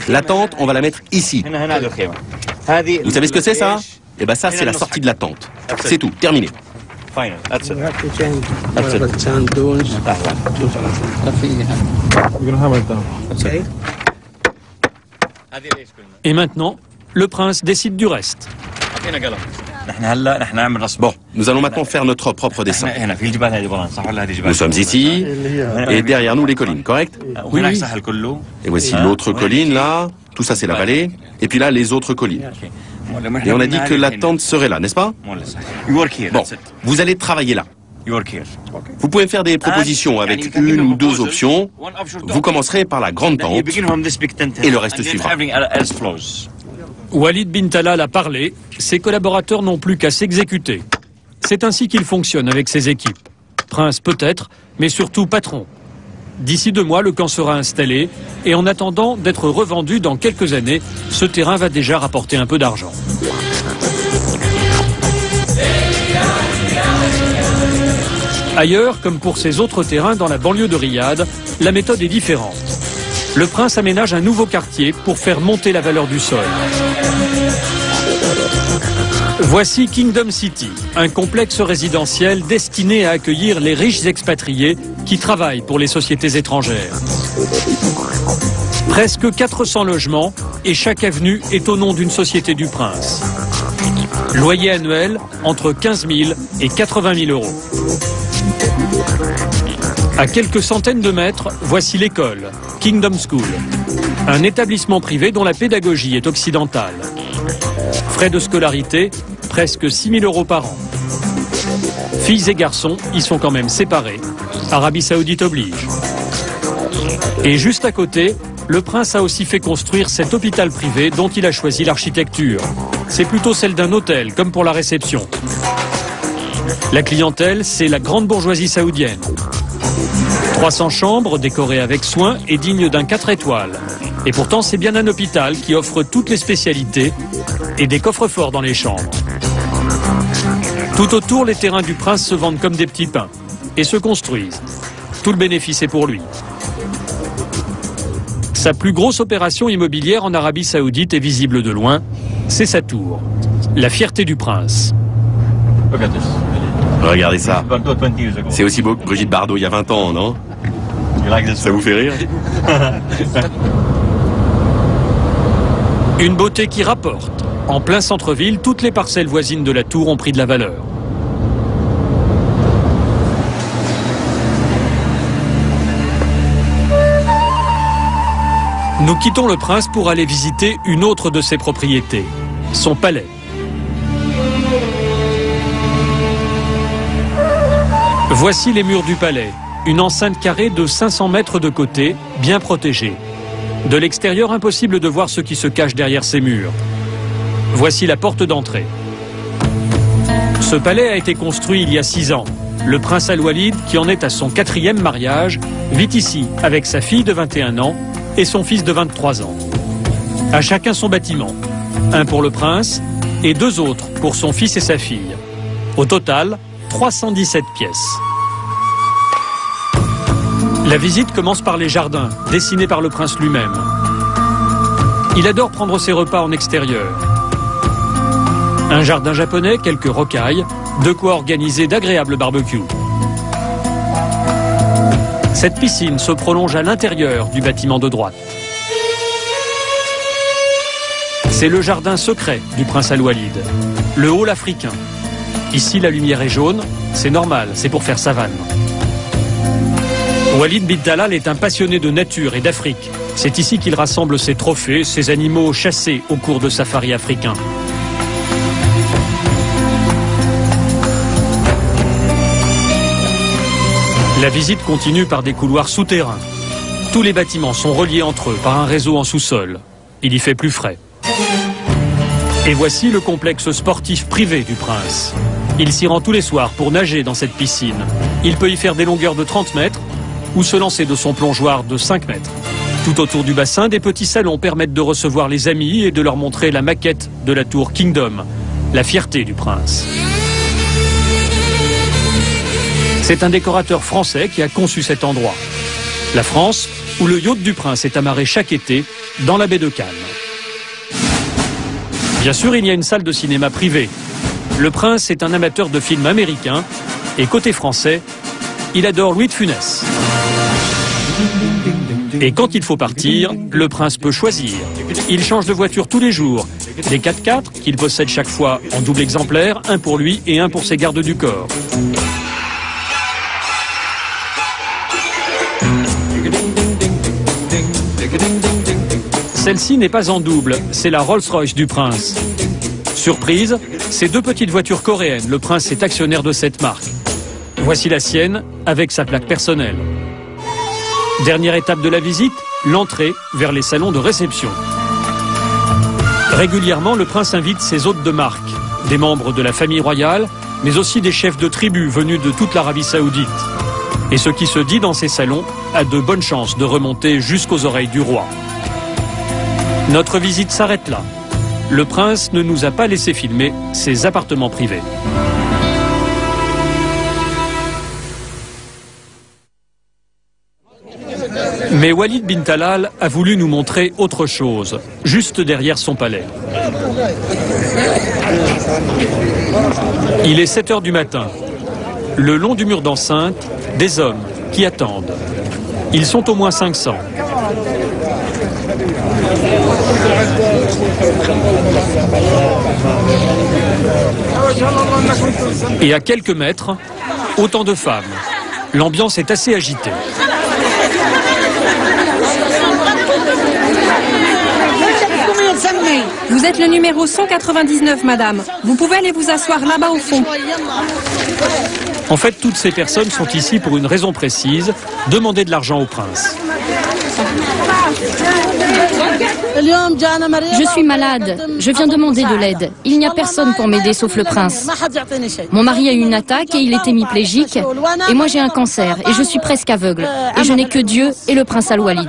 La tente, on va la mettre ici. Vous savez ce que c'est, ça? Eh ben ça, c'est la sortie de la tente. C'est tout, terminé. Et maintenant, le prince décide du reste. Bon, nous allons maintenant faire notre propre dessin. Nous sommes ici, et derrière nous les collines, correct? Oui, oui. Et voici l'autre colline, là. Tout ça, c'est la vallée. Et puis là, les autres collines. Et on a dit que la tente serait là, n'est-ce pas? Bon, vous allez travailler là. Vous pouvez faire des propositions avec une ou deux options. Vous commencerez par la grande tente, et le reste suivra. Walid bin Talal a parlé, ses collaborateurs n'ont plus qu'à s'exécuter. C'est ainsi qu'il fonctionne avec ses équipes. Prince peut-être, mais surtout patron. D'ici 2 mois, le camp sera installé, et en attendant d'être revendu dans quelques années, ce terrain va déjà rapporter un peu d'argent. Ailleurs, comme pour ces autres terrains dans la banlieue de Riyad, la méthode est différente. Le prince aménage un nouveau quartier pour faire monter la valeur du sol. Voici Kingdom City, un complexe résidentiel destiné à accueillir les riches expatriés qui travaillent pour les sociétés étrangères. Presque 400 logements et chaque avenue est au nom d'une société du prince. Loyer annuel entre 15 000 et 80 000 euros. À quelques centaines de mètres, voici l'école, Kingdom School, un établissement privé dont la pédagogie est occidentale. Frais de scolarité, presque 6 000 euros par an. Filles et garçons y sont quand même séparés. Arabie Saoudite oblige. Et juste à côté, le prince a aussi fait construire cet hôpital privé dont il a choisi l'architecture. C'est plutôt celle d'un hôtel, comme pour la réception. La clientèle, c'est la grande bourgeoisie saoudienne. 300 chambres décorées avec soin et dignes d'un 4 étoiles. Et pourtant, c'est bien un hôpital qui offre toutes les spécialités et des coffres-forts dans les chambres. Tout autour, les terrains du prince se vendent comme des petits pains et se construisent. Tout le bénéfice est pour lui. Sa plus grosse opération immobilière en Arabie Saoudite est visible de loin. C'est sa tour, la fierté du prince. Regardez ça. C'est aussi beau que Brigitte Bardot il y a 20 ans, non? Ça vous fait rire? Une beauté qui rapporte. En plein centre-ville, toutes les parcelles voisines de la tour ont pris de la valeur. Nous quittons le prince pour aller visiter une autre de ses propriétés, son palais. Voici les murs du palais, une enceinte carrée de 500 mètres de côté, bien protégée. De l'extérieur, impossible de voir ce qui se cache derrière ces murs. Voici la porte d'entrée. Ce palais a été construit il y a 6 ans. Le prince Al-Walid, qui en est à son 4e mariage, vit ici avec sa fille de 21 ans et son fils de 23 ans. À chacun son bâtiment. Un pour le prince et 2 autres pour son fils et sa fille. Au total, 317 pièces. La visite commence par les jardins, dessinés par le prince lui-même. Il adore prendre ses repas en extérieur. Un jardin japonais, quelques rocailles, de quoi organiser d'agréables barbecues. Cette piscine se prolonge à l'intérieur du bâtiment de droite. C'est le jardin secret du prince Al-Walid, le hall africain. Ici, la lumière est jaune, c'est normal, c'est pour faire savane. Walid bin Talal est un passionné de nature et d'Afrique. C'est ici qu'il rassemble ses trophées, ses animaux chassés au cours de safaris africains. La visite continue par des couloirs souterrains. Tous les bâtiments sont reliés entre eux par un réseau en sous-sol. Il y fait plus frais. Et voici le complexe sportif privé du prince. Il s'y rend tous les soirs pour nager dans cette piscine. Il peut y faire des longueurs de 30 mètres ou se lancer de son plongeoir de 5 mètres. Tout autour du bassin, des petits salons permettent de recevoir les amis et de leur montrer la maquette de la tour Kingdom, la fierté du prince. C'est un décorateur français qui a conçu cet endroit. La France, où le yacht du prince est amarré chaque été dans la baie de Cannes. Bien sûr, il y a une salle de cinéma privée. Le prince est un amateur de films américains et côté français, il adore Louis de Funès. Et quand il faut partir, le prince peut choisir. Il change de voiture tous les jours. Des 4x4 qu'il possède chaque fois en double exemplaire, un pour lui et un pour ses gardes du corps. Celle-ci n'est pas en double, c'est la Rolls-Royce du prince. Surprise, ces 2 petites voitures coréennes, le prince est actionnaire de cette marque. Voici la sienne, avec sa plaque personnelle. Dernière étape de la visite, l'entrée vers les salons de réception. Régulièrement, le prince invite ses hôtes de marque, des membres de la famille royale, mais aussi des chefs de tribus venus de toute l'Arabie Saoudite. Et ce qui se dit dans ces salons a de bonnes chances de remonter jusqu'aux oreilles du roi. Notre visite s'arrête là. Le prince ne nous a pas laissé filmer ses appartements privés. Mais Walid bin Talal a voulu nous montrer autre chose, juste derrière son palais. Il est 7 heures du matin. Le long du mur d'enceinte, des hommes qui attendent. Ils sont au moins 500. Et à quelques mètres, autant de femmes. L'ambiance est assez agitée. Vous êtes le numéro 199, madame. Vous pouvez aller vous asseoir là-bas au fond. En fait, toutes ces personnes sont ici pour une raison précise, demander de l'argent au prince. Je suis malade. Je viens demander de l'aide. Il n'y a personne pour m'aider sauf le prince. Mon mari a eu une attaque et il est hémiplégique. Et moi j'ai un cancer et je suis presque aveugle. Et je n'ai que Dieu et le prince Al-Walid.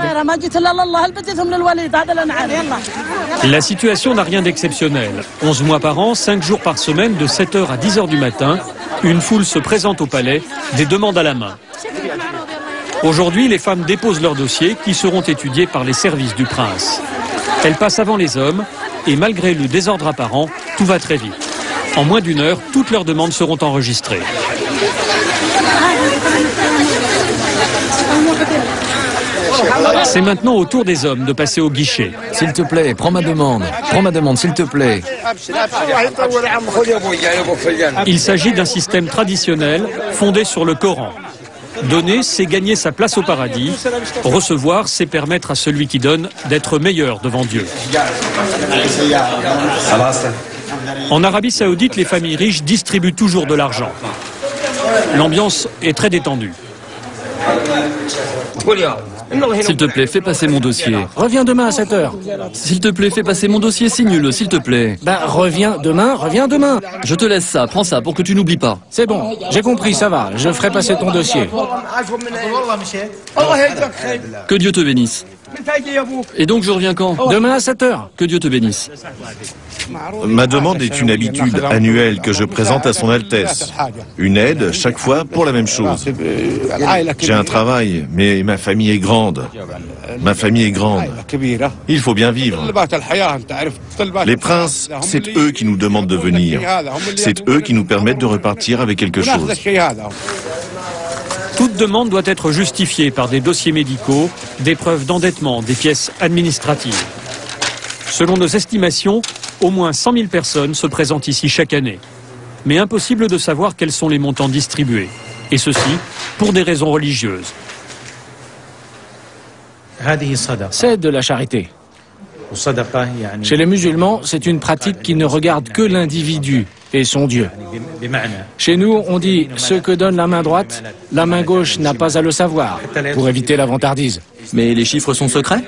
La situation n'a rien d'exceptionnel. 11 mois par an, 5 jours par semaine, de 7h à 10h du matin, une foule se présente au palais, des demandes à la main. Aujourd'hui, les femmes déposent leurs dossiers qui seront étudiés par les services du prince. Elles passent avant les hommes et malgré le désordre apparent, tout va très vite. En moins d'une heure, toutes leurs demandes seront enregistrées. C'est maintenant au tour des hommes de passer au guichet. S'il te plaît, prends ma demande. Prends ma demande, s'il te plaît. Il s'agit d'un système traditionnel fondé sur le Coran. Donner, c'est gagner sa place au paradis. Recevoir, c'est permettre à celui qui donne d'être meilleur devant Dieu. En Arabie Saoudite, les familles riches distribuent toujours de l'argent. L'ambiance est très détendue. S'il te plaît, fais passer mon dossier. Reviens demain à 7 heures. S'il te plaît, fais passer mon dossier, signe-le, s'il te plaît. Ben, reviens demain. Je te laisse ça, prends ça pour que tu n'oublies pas. C'est bon, j'ai compris, ça va. Je ferai passer ton dossier. Que Dieu te bénisse. Et donc je reviens quand? Demain à 7 heures. Que Dieu te bénisse. Ma demande est une habitude annuelle que je présente à son Altesse. Une aide chaque fois pour la même chose. J'ai un travail, mais ma famille est grande. Ma famille est grande. Il faut bien vivre. Les princes, c'est eux qui nous demandent de venir. C'est eux qui nous permettent de repartir avec quelque chose. Toute demande doit être justifiée par des dossiers médicaux, des preuves d'endettement, des pièces administratives. Selon nos estimations, au moins 100 000 personnes se présentent ici chaque année. Mais impossible de savoir quels sont les montants distribués. Et ceci pour des raisons religieuses. C'est de la charité. Chez les musulmans, c'est une pratique qui ne regarde que l'individu et son Dieu. Chez nous, on dit « ce que donne la main droite, la main gauche n'a pas à le savoir » pour éviter la vantardise. Mais les chiffres sont secrets?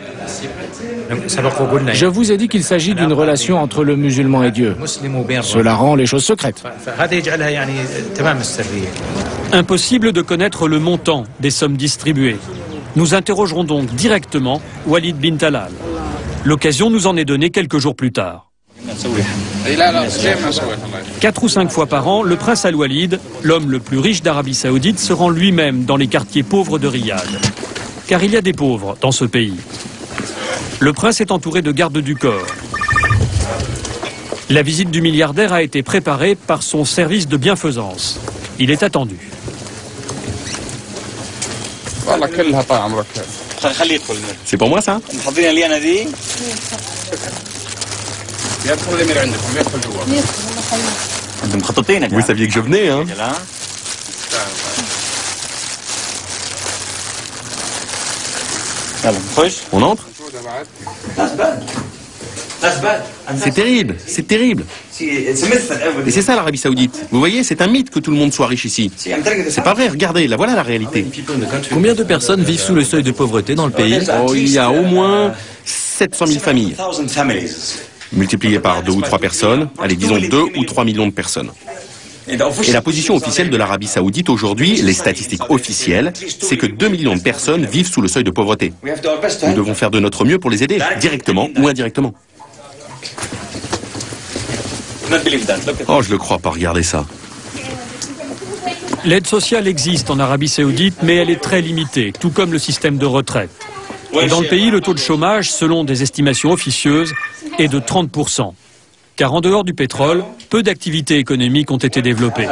Je vous ai dit qu'il s'agit d'une relation entre le musulman et Dieu. Cela rend les choses secrètes. Impossible de connaître le montant des sommes distribuées. Nous interrogerons donc directement Walid bin Talal. L'occasion nous en est donnée quelques jours plus tard. 4 ou 5 fois par an, le prince Al-Walid, l'homme le plus riche d'Arabie Saoudite, se rend lui-même dans les quartiers pauvres de Riyad. Car il y a des pauvres dans ce pays. Le prince est entouré de gardes du corps. La visite du milliardaire a été préparée par son service de bienfaisance. Il est attendu. C'est pour moi ça? Vous saviez que je venais, hein? On entre? C'est terrible, c'est terrible. Et c'est ça l'Arabie Saoudite. Vous voyez, c'est un mythe que tout le monde soit riche ici. C'est pas vrai, regardez, là voilà la réalité. Combien de personnes vivent sous le seuil de pauvreté dans le pays? Oh, il y a au moins 700 000 familles. Multiplié par 2 ou 3 personnes, allez, disons 2 ou 3 millions de personnes. Et la position officielle de l'Arabie Saoudite aujourd'hui, les statistiques officielles, c'est que 2 millions de personnes vivent sous le seuil de pauvreté. Nous devons faire de notre mieux pour les aider, directement ou indirectement. Oh, je le crois pas, regardez ça. L'aide sociale existe en Arabie Saoudite, mais elle est très limitée, tout comme le système de retraite. Et dans le pays, le taux de chômage, selon des estimations officieuses, est de 30%. car en dehors du pétrole, peu d'activités économiques ont été développées.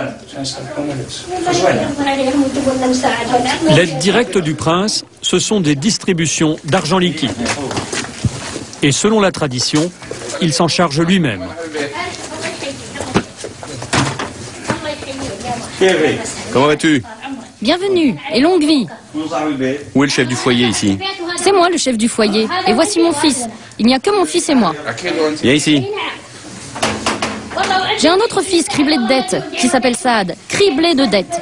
L'aide directe du prince, ce sont des distributions d'argent liquide. Et selon la tradition, il s'en charge lui-même. Comment vas-tu? Bienvenue et longue vie. Où est le chef du foyer ici? C'est moi le chef du foyer. Et voici mon fils. Il n'y a que mon fils et moi. Viens ici. J'ai un autre fils criblé de dettes, qui s'appelle Saad. Criblé de dettes.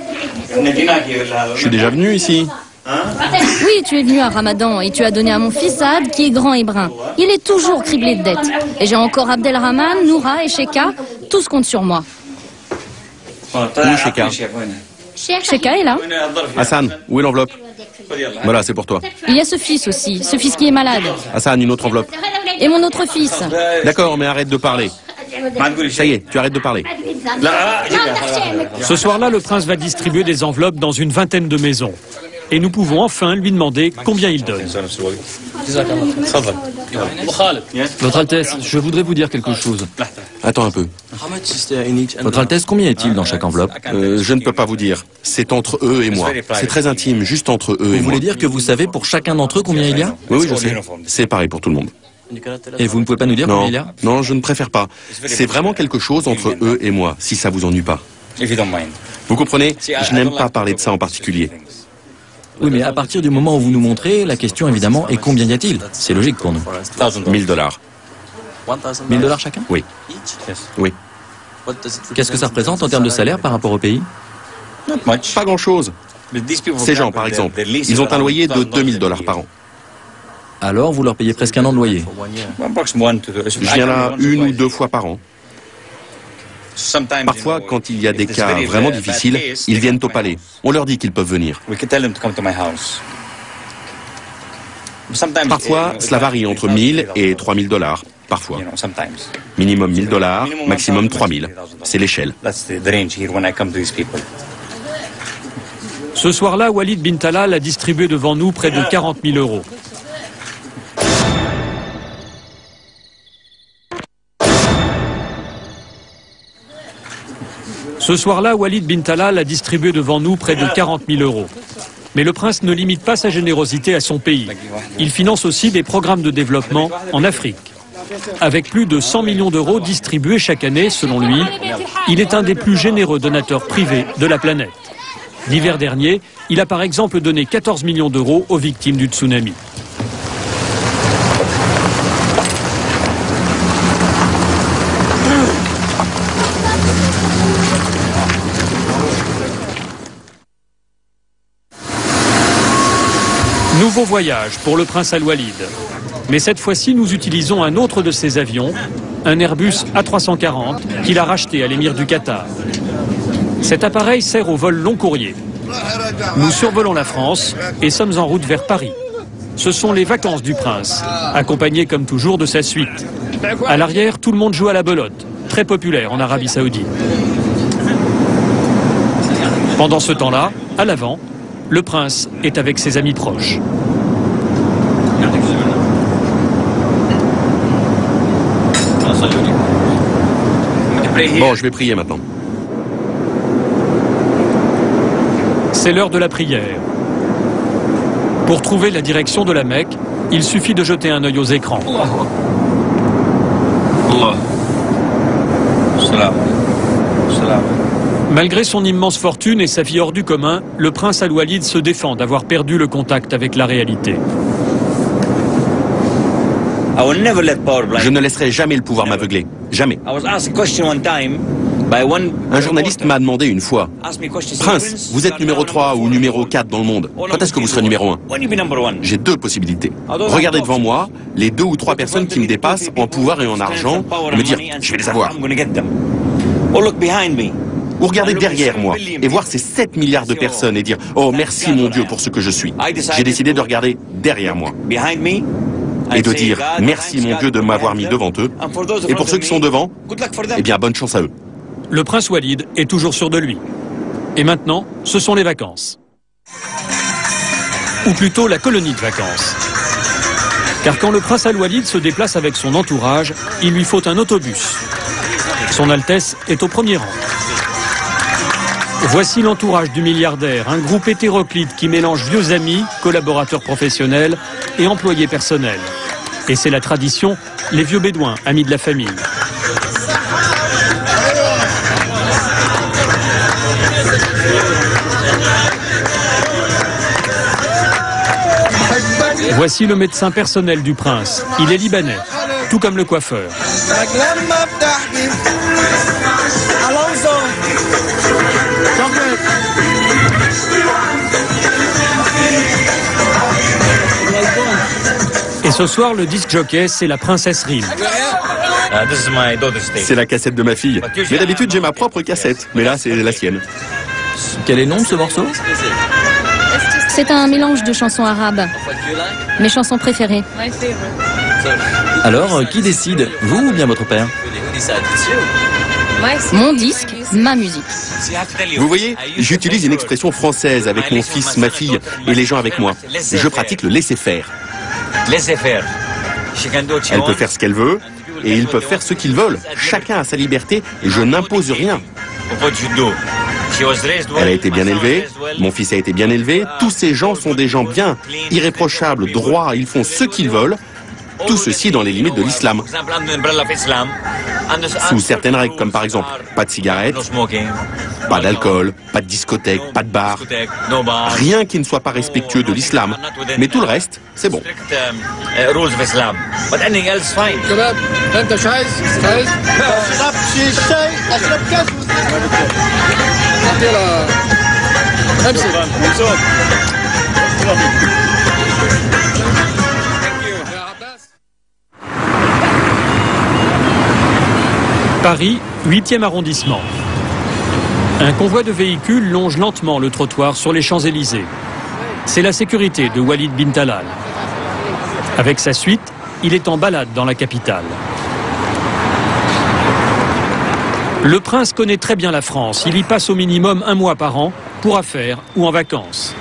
Je suis déjà venu ici. Oui, tu es venu à Ramadan et tu as donné à mon fils Saad qui est grand et brun. Il est toujours criblé de dettes. Et j'ai encore Abdelrahman, Noura et Sheka. Tous comptent sur moi. Où Sheka? Sheka est là. Hassan, où est l'enveloppe? Voilà, c'est pour toi. Il y a ce fils aussi, ce fils qui est malade. Hassan, une autre enveloppe. Et mon autre fils. D'accord, mais arrête de parler. Ça y est, tu arrêtes de parler. Ce soir-là, le prince va distribuer des enveloppes dans une vingtaine de maisons. Et nous pouvons enfin lui demander combien il donne. Votre Altesse, je voudrais vous dire quelque chose. Attends un peu. Votre Altesse, combien est-il dans chaque enveloppe? Je ne peux pas vous dire. C'est entre eux et moi. C'est très intime, juste entre eux et moi. Vous voulez dire que vous savez pour chacun d'entre eux combien il y a? Oui, je sais. C'est pareil pour tout le monde. Et vous ne pouvez pas nous dire combien il y a? Non, je ne préfère pas. C'est vraiment quelque chose entre eux et moi, si ça vous ennuie pas. Vous comprenez? Je n'aime pas parler de ça en particulier. Oui, mais à partir du moment où vous nous montrez, la question évidemment est combien y a-t-il? C'est logique pour nous. $1000. $1000 chacun? Oui. Oui. Qu'est-ce que ça représente en termes de salaire par rapport au pays? Pas grand-chose. Ces gens, par exemple, ils ont un loyer de $2000 par an. Alors, vous leur payez presque un an de loyer. Je viens là 1 ou 2 fois par an. Parfois, quand il y a des cas vraiment difficiles, ils viennent au palais. On leur dit qu'ils peuvent venir. Parfois, cela varie entre $1000 et $3000. Parfois. Minimum $1000, maximum 3000. C'est l'échelle. Ce soir-là, Walid bin Talal a distribué devant nous près de 40 000 euros. Ce soir-là, Walid bin Talal a distribué devant nous près de 40 000 euros. Mais le prince ne limite pas sa générosité à son pays. Il finance aussi des programmes de développement en Afrique. Avec plus de 100 millions d'euros distribués chaque année, selon lui, il est un des plus généreux donateurs privés de la planète. L'hiver dernier, il a par exemple donné 14 millions d'euros aux victimes du tsunami. Nouveau voyage pour le prince Al-Walid. Mais cette fois-ci, nous utilisons un autre de ses avions, un Airbus A340, qu'il a racheté à l'émir du Qatar. Cet appareil sert au vol long courrier. Nous survolons la France et sommes en route vers Paris. Ce sont les vacances du prince, accompagné comme toujours de sa suite. À l'arrière, tout le monde joue à la belote, très populaire en Arabie Saoudite. Pendant ce temps-là, à l'avant, le prince est avec ses amis proches. Bon, je vais prier maintenant. C'est l'heure de la prière. Pour trouver la direction de la Mecque, il suffit de jeter un œil aux écrans. Malgré son immense fortune et sa vie hors du commun, le prince Al-Walid se défend d'avoir perdu le contact avec la réalité. Je ne laisserai jamais le pouvoir m'aveugler. Jamais. Un journaliste m'a demandé une fois, « Prince, vous êtes numéro 3 ou numéro 4 dans le monde. Quand est-ce que vous serez numéro 1 ?» J'ai 2 possibilités. Regarder devant moi les 2 ou 3 personnes qui me dépassent en pouvoir et en argent et me dire « Je vais les avoir ». Ou regarder derrière moi et voir ces 7 milliards de personnes et dire « Oh, merci mon Dieu pour ce que je suis ». J'ai décidé de regarder derrière moi et de dire « Merci mon Dieu de m'avoir mis devant eux ». Et pour ceux qui sont devant, eh bien bonne chance à eux. Le prince Walid est toujours sûr de lui. Et maintenant, ce sont les vacances. Ou plutôt la colonie de vacances. Car quand le prince Al-Walid se déplace avec son entourage, il lui faut un autobus. Son Altesse est au premier rang. Voici l'entourage du milliardaire, un groupe hétéroclite qui mélange vieux amis, collaborateurs professionnels et employés personnels. Et c'est la tradition, les vieux bédouins, amis de la famille. Voici le médecin personnel du prince. Il est libanais, tout comme le coiffeur. Et ce soir, le disc jockey, c'est la princesse Rim. C'est la cassette de ma fille. Mais d'habitude, j'ai ma propre cassette. Mais là, c'est la sienne. Quel est le nom de ce morceau? C'est un mélange de chansons arabes. Mes chansons préférées. Alors, qui décide? Vous ou bien votre père? Mon disque, ma musique. Vous voyez, j'utilise une expression française avec mon fils, ma fille et les gens avec moi. Je pratique le laisser-faire. Elle peut faire ce qu'elle veut et ils peuvent faire ce qu'ils veulent. Chacun a sa liberté et je n'impose rien. Elle a été bien élevée, mon fils a été bien élevé, tous ces gens sont des gens bien, irréprochables, droits, ils font ce qu'ils veulent, tout ceci dans les limites de l'islam. Sous certaines règles, comme par exemple, pas de cigarettes, pas d'alcool, pas de discothèque, pas de bar, rien qui ne soit pas respectueux de l'islam. Mais tout le reste, c'est bon. Paris, 8e arrondissement. Un convoi de véhicules longe lentement le trottoir sur les Champs-Élysées. C'est la sécurité de Walid bin Talal. Avec sa suite, il est en balade dans la capitale. Le prince connaît très bien la France. Il y passe au minimum 1 mois par an, pour affaires ou en vacances.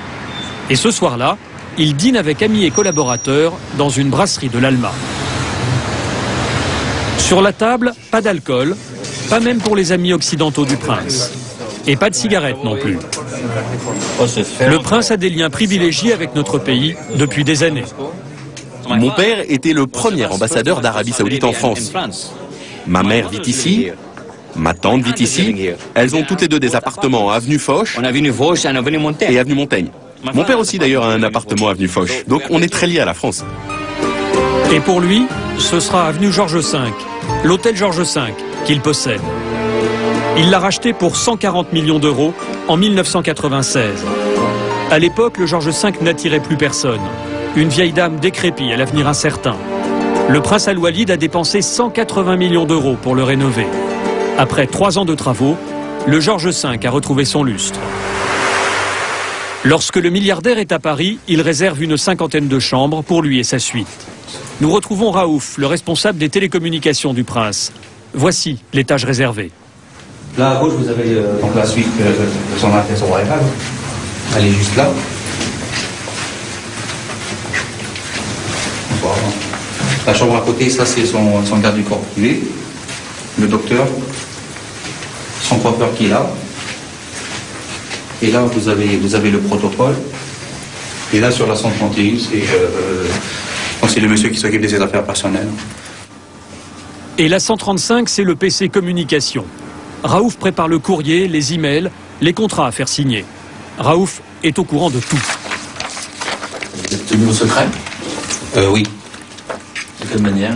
Et ce soir-là, il dîne avec amis et collaborateurs dans une brasserie de l'Alma. Sur la table, pas d'alcool, pas même pour les amis occidentaux du prince. Et pas de cigarettes non plus. Le prince a des liens privilégiés avec notre pays depuis des années. Mon père était le premier ambassadeur d'Arabie Saoudite en France. Ma mère vit ici, ma tante vit ici. Elles ont toutes les deux des appartements à Avenue Foch et Avenue Montaigne. Mon père aussi d'ailleurs a un appartement à Avenue Foch. Donc on est très liés à la France. Et pour lui, ce sera Avenue Georges V, l'hôtel Georges V, qu'il possède. Il l'a racheté pour 140 millions d'euros en 1996. À l'époque, le Georges V n'attirait plus personne. Une vieille dame décrépie à l'avenir incertain. Le prince Al-Walid a dépensé 180 millions d'euros pour le rénover. Après 3 ans de travaux, le Georges V a retrouvé son lustre. Lorsque le milliardaire est à Paris, il réserve une 50aine de chambres pour lui et sa suite. Nous retrouvons Raouf, le responsable des télécommunications du prince. Voici l'étage réservé. Là à gauche, vous avez donc la suite de son Altesse royale. Elle est juste là. Voilà. La chambre à côté, ça c'est son garde du corps privé, le docteur, son coiffeur qui est là. Et là, vous avez le protocole. Et là, sur la 131, c'est le monsieur qui s'occupe de ses affaires personnelles. Et la 135, c'est le PC communication. Raouf prépare le courrier, les emails, les contrats à faire signer. Raouf est au courant de tout. Vous êtes tenu au secret? Oui. De quelle manière?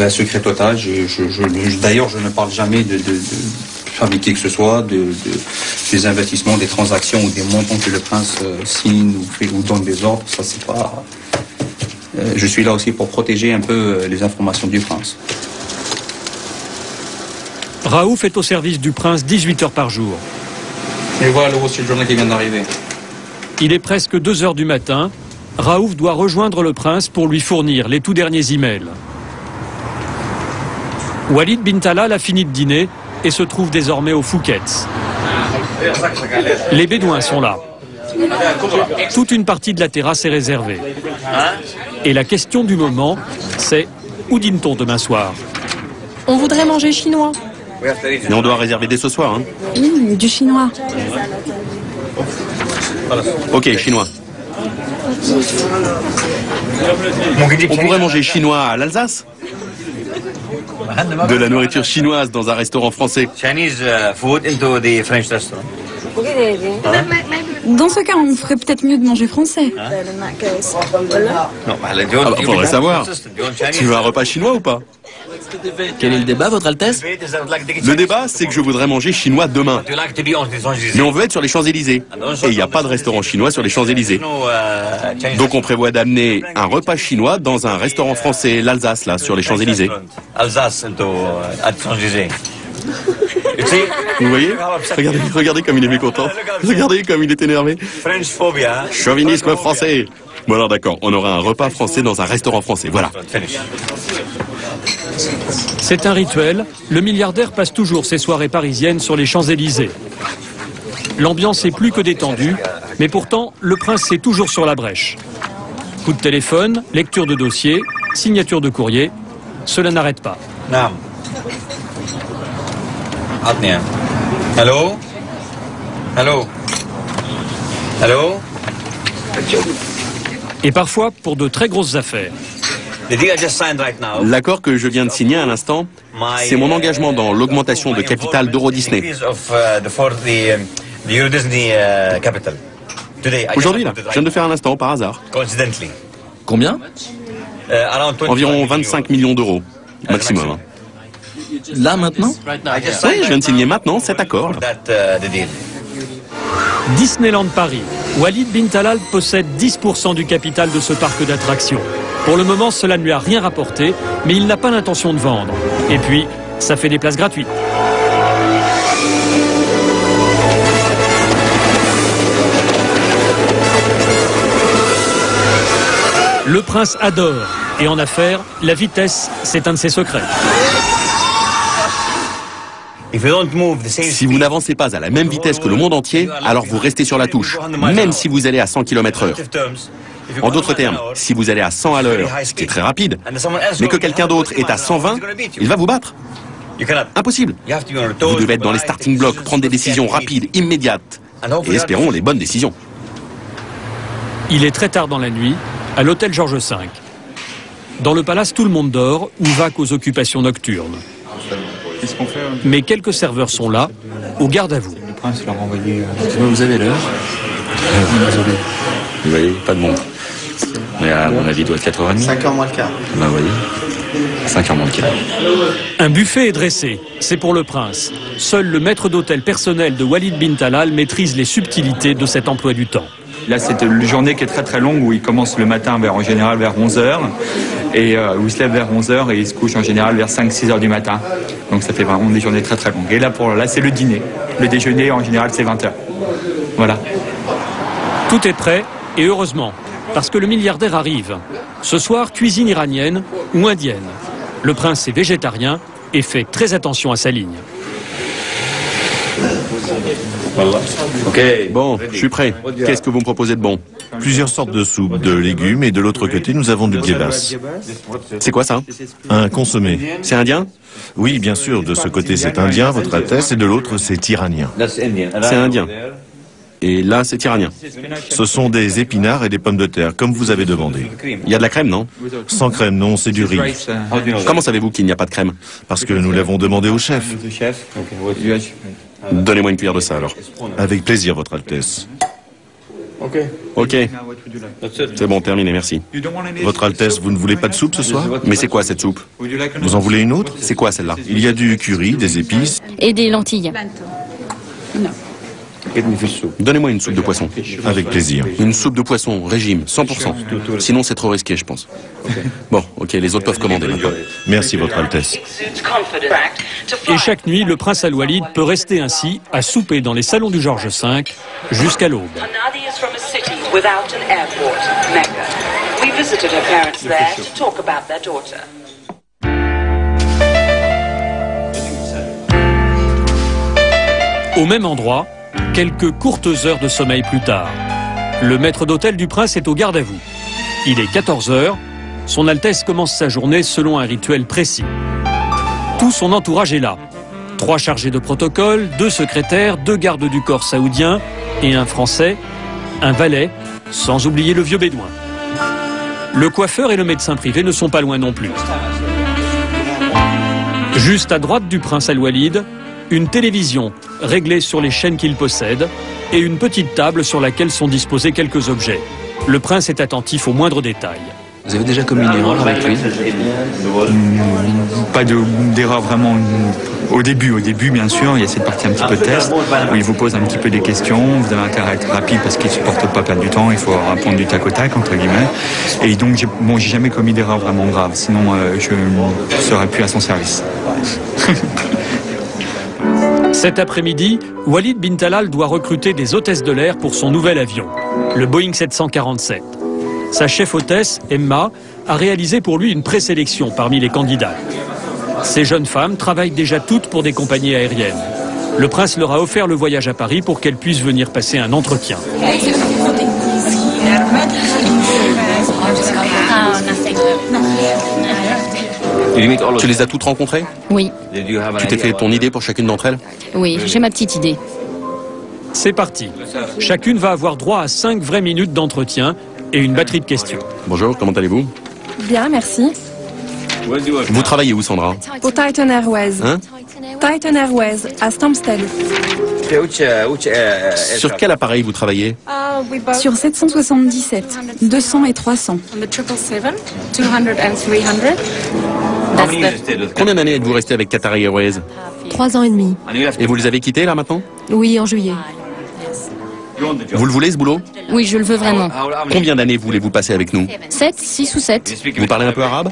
Secret total. D'ailleurs, je ne parle jamais de fabriquer que ce soit, des investissements, des transactions ou des montants que le prince signe ou donne des ordres. Ça, c'est pas... je suis là aussi pour protéger un peu les informations du prince. Raouf est au service du prince 18 heures par jour. Et voilà le Wall Street Journal qui vient d'arriver. Il est presque 2 heures du matin. Raouf doit rejoindre le prince pour lui fournir les tout derniers emails. Walid bin Talal a fini de dîner et se trouve désormais au Phuket. Les Bédouins sont là. Toute une partie de la terrasse est réservée. Et la question du moment, c'est où dîne-t-on demain soir? On voudrait manger chinois. Mais on doit réserver dès ce soir, hein. Du chinois. Ok, chinois. On pourrait manger chinois à l'Alsace? De la nourriture chinoise dans un restaurant français. Dans ce cas, on ferait peut-être mieux de manger français. Faudrait savoir. Tu veux un repas chinois ou pas? Quel est le débat, Votre Altesse? Le débat, c'est que je voudrais manger chinois demain. Mais on veut être sur les Champs-Élysées. Et il n'y a pas de restaurant chinois sur les Champs-Élysées. Donc on prévoit d'amener un repas chinois dans un restaurant français, l'Alsace, là, sur les Champs-Élysées. Vous voyez? Regardez comme il est mécontent. Regardez comme il est énervé. Chauvinisme français. Bon alors d'accord, on aura un repas français dans un restaurant français, voilà. C'est un rituel. Le milliardaire passe toujours ses soirées parisiennes sur les Champs-Élysées. L'ambiance est plus que détendue, mais pourtant, le prince est toujours sur la brèche. Coup de téléphone, lecture de dossier, signature de courrier, cela n'arrête pas. Allô? Allô? Allô? Et parfois pour de très grosses affaires. L'accord que je viens de signer à l'instant, c'est mon engagement dans l'augmentation de capital d'Euro Disney. Aujourd'hui, là, je viens de faire un instant, par hasard. Combien? Environ 25 millions d'euros, maximum. Là, maintenant? Oui, je viens de signer maintenant cet accord. Disneyland Paris. Walid bin Talal possède 10% du capital de ce parc d'attractions. Pour le moment, cela ne lui a rien rapporté, mais il n'a pas l'intention de vendre. Et puis, ça fait des places gratuites. Le prince adore. Et en affaires, la vitesse, c'est un de ses secrets. Si vous n'avancez pas à la même vitesse que le monde entier, alors vous restez sur la touche, même si vous allez à 100 km/h. En d'autres termes, si vous allez à 100 à l'heure, ce qui est très rapide, mais que quelqu'un d'autre est à 120, il va vous battre. Impossible. Vous devez être dans les starting blocks, prendre des décisions rapides, immédiates. Et espérons les bonnes décisions. Il est très tard dans la nuit, à l'hôtel Georges V. Dans le palace, tout le monde dort ou vaque aux occupations nocturnes. Mais quelques serveurs sont là, au garde à vous. Le prince leur a envoyé... Vous avez l'heure? Vous voyez, pas de monde. Mais à mon avis, il doit être 4h30. 5h moins le quart. Ben vous voyez, 5h moins le quart. Un buffet est dressé, c'est pour le prince. Seul le maître d'hôtel personnel de Walid bin Talal maîtrise les subtilités de cet emploi du temps. Là, c'est une journée qui est très très longue où il commence le matin en général vers 11h et où il se lève vers 11h et il se couche en général vers 5-6h du matin. Donc ça fait vraiment des journées très très longues. Et là, c'est le dîner. Le déjeuner, en général, c'est 20h. Voilà. Tout est prêt, et heureusement, parce que le milliardaire arrive. Ce soir, cuisine iranienne ou indienne. Le prince est végétarien et fait très attention à sa ligne. Ok, bon, je suis prêt. Qu'est-ce que vous me proposez de bon? Plusieurs sortes de soupes, de légumes, et de l'autre côté, nous avons du guébas. C'est quoi ça? Un consommé. C'est indien? Oui, bien sûr. De ce côté, c'est indien, Votre Altesse, et de l'autre, c'est iranien. C'est indien. Et là, c'est iranien. Ce sont des épinards et des pommes de terre, comme vous avez demandé. Il y a de la crème, non? Sans crème, non, c'est du riz. Comment savez-vous qu'il n'y a pas de crème? Parce que nous l'avons demandé au chef. Donnez-moi une cuillère de ça, alors. Avec plaisir, Votre Altesse. Ok. C'est bon, terminé, merci. Votre Altesse, vous ne voulez pas de soupe ce soir? Mais c'est quoi cette soupe? Vous en voulez une autre? C'est quoi celle-là? Il y a du curry, des épices. Et des lentilles. Donnez-moi une soupe de poisson. Avec plaisir. Une soupe de poisson, régime, 100%. Sinon, c'est trop risqué, je pense. Bon, ok, les autres peuvent commander maintenant. Merci, Votre Altesse. Et chaque nuit, le prince Al-Walid peut rester ainsi, à souper dans les salons du Georges V, jusqu'à l'aube. Au même endroit, quelques courtes heures de sommeil plus tard. Le maître d'hôtel du prince est au garde à vous. Il est 14h, son Altesse commence sa journée selon un rituel précis. Tout son entourage est là. 3 chargés de protocole, 2 secrétaires, 2 gardes du corps saoudiens et un Français, un valet, sans oublier le vieux bédouin. Le coiffeur et le médecin privé ne sont pas loin non plus. Juste à droite du prince Al-Walid, une télévision réglée sur les chaînes qu'il possède et une petite table sur laquelle sont disposés quelques objets. Le prince est attentif aux moindres détails. Vous avez déjà commis une erreur avec lui? Pas d'erreur vraiment. Au début, bien sûr, il y a cette partie un petit peu test où il vous pose un petit peu des questions. Vous avez intérêt à être rapide parce qu'il ne supporte pas perdre du temps. Il faut répondre du tac au tac, entre guillemets. Et donc, j'ai jamais commis d'erreur vraiment grave. Sinon, je ne serais plus à son service. Cet après-midi, Walid bin Talal doit recruter des hôtesses de l'air pour son nouvel avion, le Boeing 747. Sa chef hôtesse, Emma, a réalisé pour lui une présélection parmi les candidats. Ces jeunes femmes travaillent déjà toutes pour des compagnies aériennes. Le prince leur a offert le voyage à Paris pour qu'elles puissent venir passer un entretien. Tu les as toutes rencontrées? Oui. Tu t'es fait ton idée pour chacune d'entre elles? Oui, j'ai ma petite idée. C'est parti. Chacune va avoir droit à 5 vraies minutes d'entretien et une batterie de questions. Bonjour, comment allez-vous? Bien, merci. Vous travaillez où, Sandra? Au Titan Airways. Hein? Titan Airways, à Stansted. Sur quel appareil vous travaillez? Sur 777, 200 et 300. Combien d'années êtes-vous resté avec Qatar Airways? 3 ans et demi. Et vous les avez quittés là maintenant? Oui, en juillet. Vous le voulez ce boulot? Oui, je le veux vraiment. Combien d'années voulez-vous passer avec nous? 7, 6 ou 7. Vous parlez un peu arabe?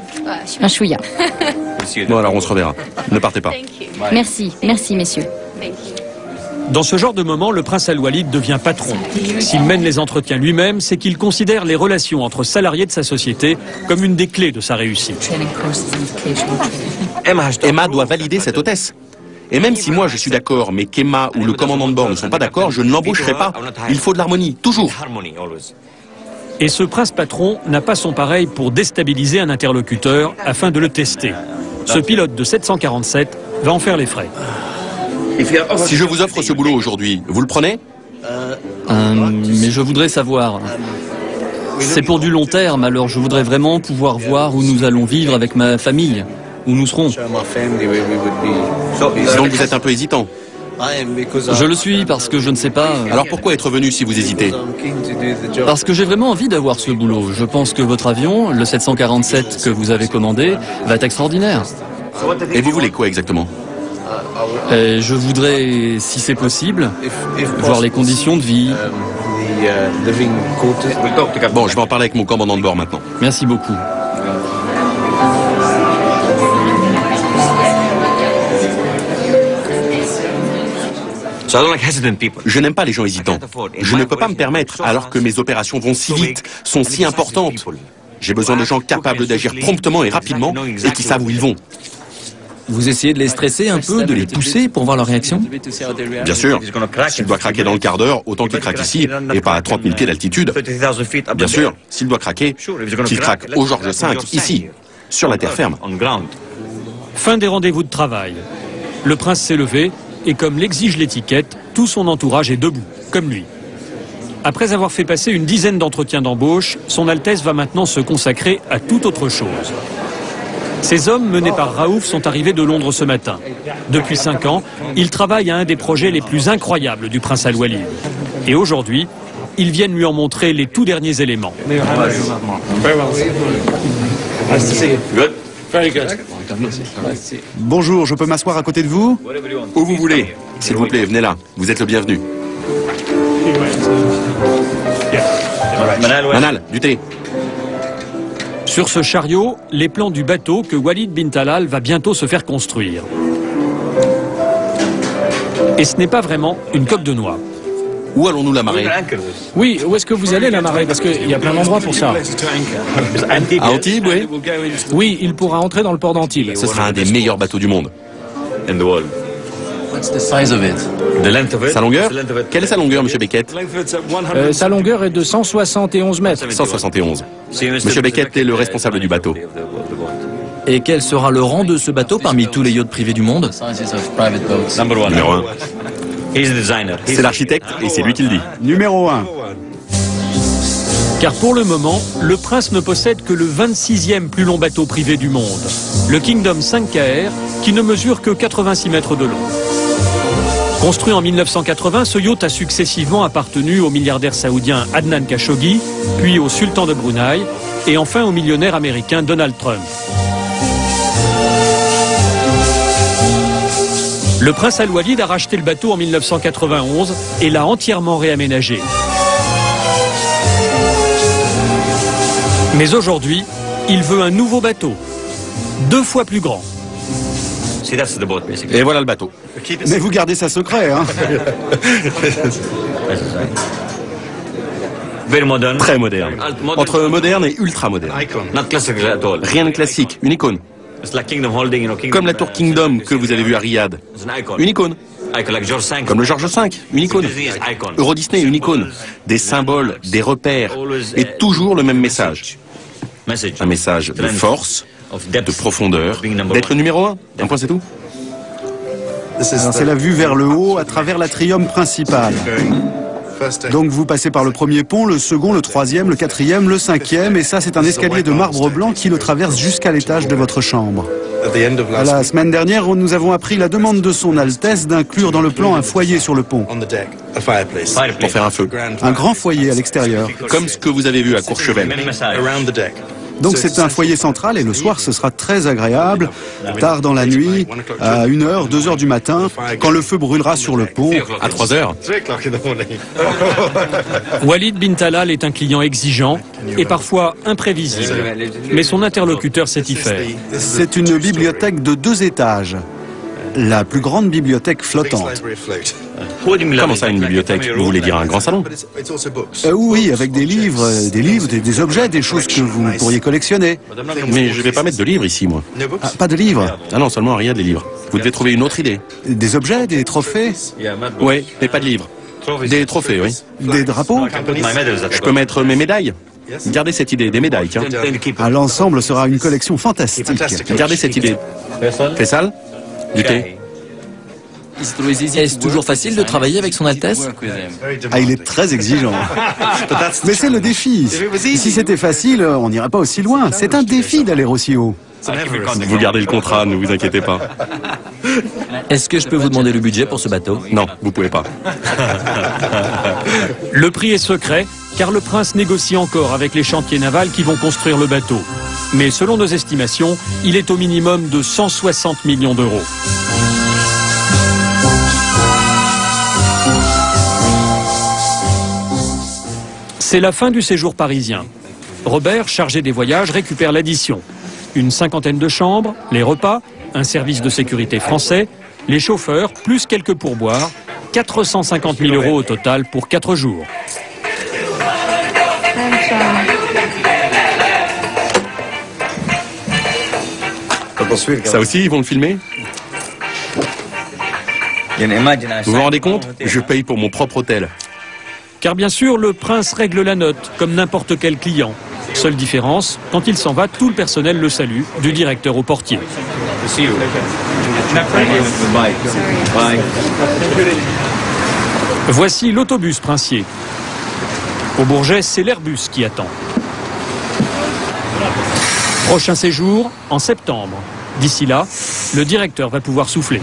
Un chouïa. Bon alors on se reverra. Ne partez pas. Merci, merci messieurs. Dans ce genre de moment, le prince Al-Walid devient patron. S'il mène les entretiens lui-même, c'est qu'il considère les relations entre salariés de sa société comme une des clés de sa réussite. Emma doit valider cette hôtesse. Et même si moi je suis d'accord, mais qu'Emma ou le commandant de bord ne sont pas d'accord, je ne l'embaucherai pas. Il faut de l'harmonie, toujours. Et ce prince patron n'a pas son pareil pour déstabiliser un interlocuteur afin de le tester. Ce pilote de 747 va en faire les frais. Si je vous offre ce boulot aujourd'hui, vous le prenez? Mais je voudrais savoir. C'est pour du long terme, alors je voudrais vraiment pouvoir voir où nous allons vivre avec ma famille, où nous serons. Donc vous êtes un peu hésitant. Je le suis parce que je ne sais pas. Alors pourquoi être venu si vous hésitez? Parce que j'ai vraiment envie d'avoir ce boulot. Je pense que votre avion, le 747 que vous avez commandé, va être extraordinaire. Et vous voulez quoi exactement? Je voudrais, si c'est possible, voir les conditions de vie. Bon, je vais en parler avec mon commandant de bord maintenant. Merci beaucoup. Je n'aime pas les gens hésitants. Je ne peux pas me permettre, alors que mes opérations vont si vite, sont si importantes. J'ai besoin de gens capables d'agir promptement et rapidement et qui savent où ils vont. Vous essayez de les stresser un peu, de les pousser pour voir leur réaction? Bien sûr. S'il doit craquer dans le quart d'heure, autant qu'il craque ici, et pas à 30 000 pieds d'altitude. Bien sûr. S'il doit craquer, qu'il craque au George V, ici, sur la terre ferme. Fin des rendez-vous de travail. Le prince s'est levé et comme l'exige l'étiquette, tout son entourage est debout, comme lui. Après avoir fait passer une dizaine d'entretiens d'embauche, son Altesse va maintenant se consacrer à toute autre chose. Ces hommes menés par Raouf sont arrivés de Londres ce matin. Depuis 5 ans, ils travaillent à un des projets les plus incroyables du prince Al-Walid. Et aujourd'hui, ils viennent lui en montrer les tout derniers éléments. Bonjour, je peux m'asseoir à côté de vous? Où vous voulez. S'il vous plaît, venez là. Vous êtes le bienvenu. Manal, du thé. Sur ce chariot, les plans du bateau que Walid bin Talal va bientôt se faire construire. Et ce n'est pas vraiment une coque de noix. Où allons-nous l'amarrer? Oui, où est-ce que vous allez l'amarrer? Parce qu'il y a plein d'endroits pour ça. À Antibes, oui. Oui, il pourra entrer dans le port d'Antibes. Ce sera un des meilleurs bateaux du monde. Sa longueur? Quelle est sa longueur, monsieur Beckett? Sa longueur est de 171 mètres. 171. Monsieur Beckett est le responsable du bateau. Et quel sera le rang de ce bateau parmi tous les yachts privés du monde? Numéro 1. C'est l'architecte et c'est lui qui le dit. Numéro 1. Car pour le moment, le Prince ne possède que le 26e plus long bateau privé du monde, le Kingdom 5KR, qui ne mesure que 86 mètres de long. Construit en 1980, ce yacht a successivement appartenu au milliardaire saoudien Adnan Khashoggi, puis au sultan de Brunei, et enfin au millionnaire américain Donald Trump. Le prince Al-Walid a racheté le bateau en 1991 et l'a entièrement réaménagé. Mais aujourd'hui, il veut un nouveau bateau, 2 fois plus grand. Et voilà le bateau. Mais vous gardez ça secret, hein? Très moderne. Entre moderne et ultra moderne. Rien de classique, une icône. Comme la tour Kingdom que vous avez vue à Riyad. Une icône. Comme le George V, une icône. Euro Disney, une icône. Des symboles, des repères. Et toujours le même message. Un message de force, de profondeur, d'être numéro 1. Un point, c'est tout. C'est la vue vers le haut à travers l'atrium principal. Donc vous passez par le premier pont, le second, le troisième, le quatrième, le cinquième, et ça c'est un escalier de marbre blanc qui le traverse jusqu'à l'étage de votre chambre. La semaine dernière, nous avons appris la demande de son Altesse d'inclure dans le plan un foyer sur le pont. Pour faire un feu. Un grand foyer à l'extérieur. Comme ce que vous avez vu à Courchevel. Donc c'est un foyer central et le soir ce sera très agréable, tard dans la nuit, à 1h, 2h du matin, quand le feu brûlera sur le pont. À 3h. Walid bin Talal est un client exigeant et parfois imprévisible, mais son interlocuteur sait y faire. C'est une bibliothèque de 2 étages, la plus grande bibliothèque flottante. Comment ça, une bibliothèque? Vous voulez dire un grand salon? Oui, avec des livres, des objets, des choses que vous pourriez collectionner. Mais je vais pas mettre de livres ici, moi. Ah, pas de livres? Ah non, seulement rien des livres. Vous devez trouver une autre idée. Des objets, des trophées? Oui, mais pas de livres. Des trophées, oui. Des drapeaux? Je peux mettre mes médailles. Gardez cette idée, des médailles, tiens. Ah, l'ensemble sera une collection fantastique. Gardez cette idée. Faisal? Du thé? Est-ce toujours facile de travailler avec son Altesse? Ah, il est très exigeant. Mais c'est le défi. Si c'était facile, on n'irait pas aussi loin. C'est un défi d'aller aussi haut. Vous gardez le contrat, ne vous inquiétez pas. Est-ce que je peux vous demander le budget pour ce bateau? Non, vous pouvez pas. Le prix est secret, car le prince négocie encore avec les chantiers navals qui vont construire le bateau. Mais selon nos estimations, il est au minimum de 160 millions d'euros. C'est la fin du séjour parisien. Robert, chargé des voyages, récupère l'addition. Une 50aine de chambres, les repas, un service de sécurité français, les chauffeurs, plus quelques pourboires, 450 000 euros au total pour 4 jours. Ça aussi, ils vont le filmer? Vous vous rendez compte? Je paye pour mon propre hôtel. Car bien sûr, le prince règle la note, comme n'importe quel client. Seule différence, quand il s'en va, tout le personnel le salue, du directeur au portier. Voici l'autobus princier. Au Bourget, c'est l'Airbus qui attend. Prochain séjour, en septembre. D'ici là, le directeur va pouvoir souffler.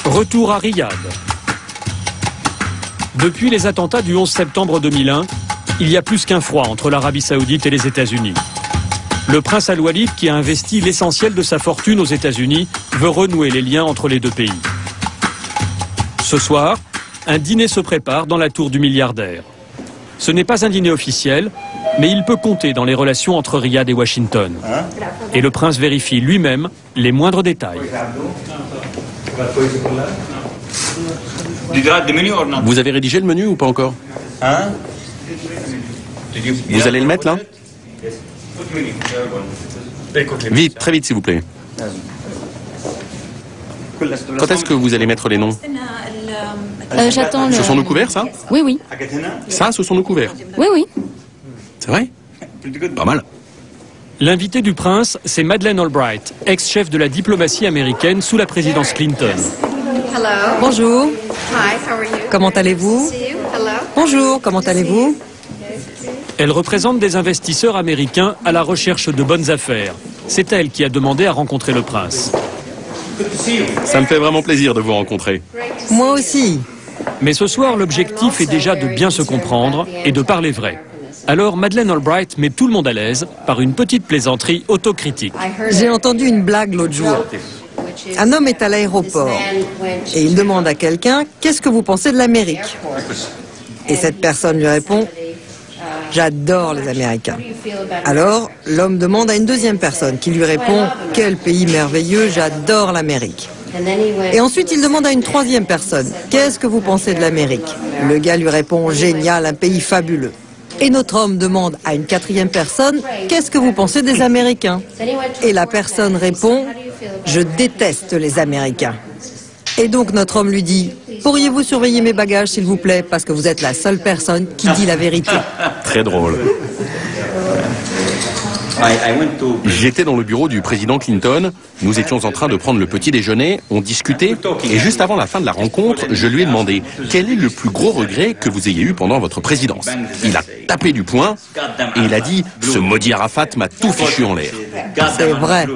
Retour à Riyad. Depuis les attentats du 11 septembre 2001, il y a plus qu'un froid entre l'Arabie Saoudite et les États-Unis. Le prince Al-Walid, qui a investi l'essentiel de sa fortune aux États-Unis, veut renouer les liens entre les deux pays. Ce soir, un dîner se prépare dans la tour du milliardaire. Ce n'est pas un dîner officiel, mais il peut compter dans les relations entre Riyad et Washington. Et le prince vérifie lui-même les moindres détails. Vous avez rédigé le menu ou pas encore? Vous allez le mettre là? Vite, très vite s'il vous plaît. Quand est-ce que vous allez mettre les noms? J'attends le... Ce sont nos couverts, ça? Oui, oui. Ça, ce sont nos couverts. Oui, oui. C'est vrai? Pas mal. L'invité du prince, c'est Madeleine Albright, ex-chef de la diplomatie américaine sous la présidence Clinton. Bonjour. Comment allez-vous? Bonjour, comment allez-vous? Elle représente des investisseurs américains à la recherche de bonnes affaires. C'est elle qui a demandé à rencontrer le prince. Ça me fait vraiment plaisir de vous rencontrer. Moi aussi. Mais ce soir, l'objectif est déjà de bien se comprendre et de parler vrai. Alors Madeleine Albright met tout le monde à l'aise par une petite plaisanterie autocritique. J'ai entendu une blague l'autre jour. Un homme est à l'aéroport et il demande à quelqu'un « Qu'est-ce que vous pensez de l'Amérique ?» Et cette personne lui répond « J'adore les Américains. » Alors l'homme demande à une deuxième personne qui lui répond « Quel pays merveilleux, j'adore l'Amérique. » Et ensuite il demande à une troisième personne « Qu'est-ce que vous pensez de l'Amérique ?» Le gars lui répond « Génial, un pays fabuleux. » Et notre homme demande à une quatrième personne « Qu'est-ce que vous pensez des Américains ?» Et la personne répond « Je déteste les Américains. » Et donc notre homme lui dit « Pourriez-vous surveiller mes bagages s'il vous plaît parce que vous êtes la seule personne qui dit la vérité. » Très drôle. J'étais dans le bureau du président Clinton, nous étions en train de prendre le petit déjeuner, on discutait, et juste avant la fin de la rencontre, je lui ai demandé « Quel est le plus gros regret que vous ayez eu pendant votre présidence ?» Il a tapé du poing, et il a dit « Ce maudit Arafat m'a tout fichu en l'air. » C'est vrai.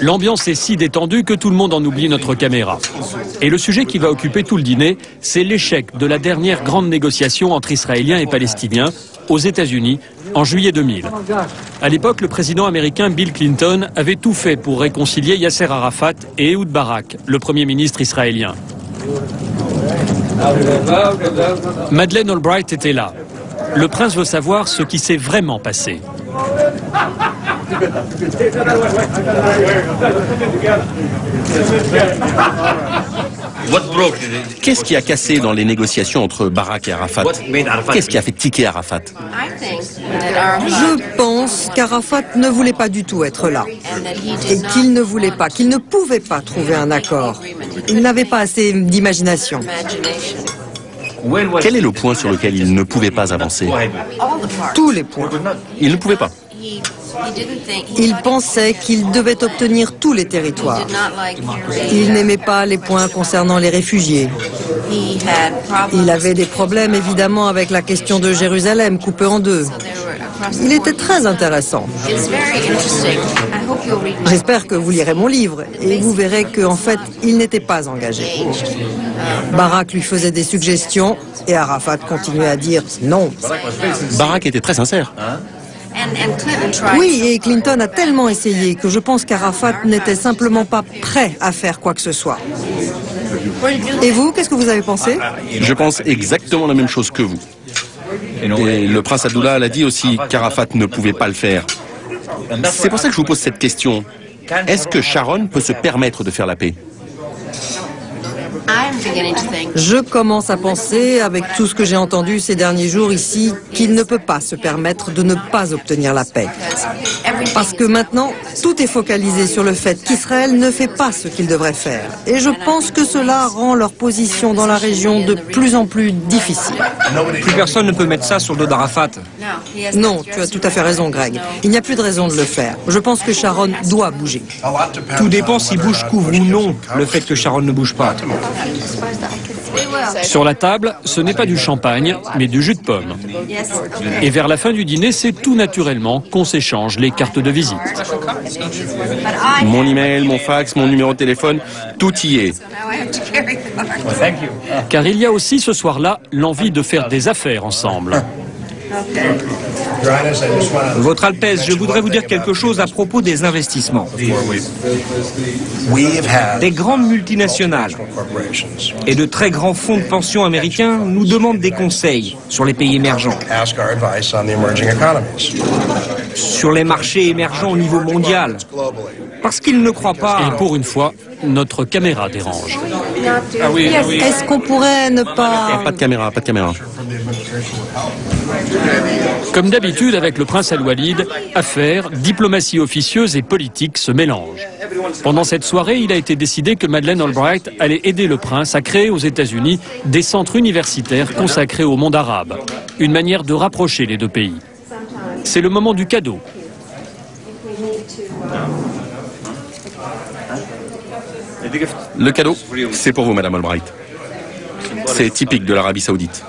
L'ambiance est si détendue que tout le monde en oublie notre caméra. Et le sujet qui va occuper tout le dîner, c'est l'échec de la dernière grande négociation entre Israéliens et Palestiniens aux États-Unis en juillet 2000. À l'époque, le président américain Bill Clinton avait tout fait pour réconcilier Yasser Arafat et Ehud Barak, le premier ministre israélien. Madeleine Albright était là. Le prince veut savoir ce qui s'est vraiment passé. Qu'est-ce qui a cassé dans les négociations entre Barak et Arafat? Qu'est-ce qui a fait tiquer Arafat? Je pense qu'Arafat ne voulait pas du tout être là. Et qu'il ne voulait pas, qu'il ne pouvait pas trouver un accord. Il n'avait pas assez d'imagination. Quel est le point sur lequel il ne pouvait pas avancer? Tous les points. Il ne pouvait pas. Il pensait qu'il devait obtenir tous les territoires. Il n'aimait pas les points concernant les réfugiés. Il avait des problèmes évidemment avec la question de Jérusalem coupée en deux. Il était très intéressant. J'espère que vous lirez mon livre et vous verrez qu'en fait, il n'était pas engagé. Barak lui faisait des suggestions et Arafat continuait à dire non. Barak était très sincère. Oui, et Clinton a tellement essayé que je pense qu'Arafat n'était simplement pas prêt à faire quoi que ce soit. Et vous, qu'est-ce que vous avez pensé? Je pense exactement la même chose que vous. Et le prince Abdullah l'a dit aussi qu'Arafat ne pouvait pas le faire. C'est pour ça que je vous pose cette question. Est-ce que Sharon peut se permettre de faire la paix? Je commence à penser, avec tout ce que j'ai entendu ces derniers jours ici, qu'il ne peut pas se permettre de ne pas obtenir la paix. Parce que maintenant, tout est focalisé sur le fait qu'Israël ne fait pas ce qu'il devrait faire. Et je pense que cela rend leur position dans la région de plus en plus difficile. Plus personne ne peut mettre ça sur le dos d'Arafat. Non, tu as tout à fait raison, Greg. Il n'y a plus de raison de le faire. Je pense que Sharon doit bouger. Tout dépend si Bush couvre ou non le fait que Sharon ne bouge pas. Sur la table, ce n'est pas du champagne, mais du jus de pomme. Et vers la fin du dîner, c'est tout naturellement qu'on s'échange les cartes de visite. Mon email, mon fax, mon numéro de téléphone, tout y est. Car il y a aussi ce soir-là l'envie de faire des affaires ensemble. Votre Altesse, je voudrais vous dire quelque chose à propos des investissements. Des grandes multinationales et de très grands fonds de pension américains nous demandent des conseils sur les pays émergents, sur les marchés émergents au niveau mondial, parce qu'ils ne croient pas... Et pour une fois, notre caméra dérange. Est-ce qu'on pourrait ne pas... Pas de caméra, pas de caméra. Comme d'habitude avec le prince Al-Walid, affaires, diplomatie officieuse et politique se mélangent. Pendant cette soirée, il a été décidé que Madeleine Albright allait aider le prince à créer aux États-Unis des centres universitaires consacrés au monde arabe. Une manière de rapprocher les deux pays. C'est le moment du cadeau. Le cadeau, c'est pour vous, Madame Albright. C'est typique de l'Arabie Saoudite.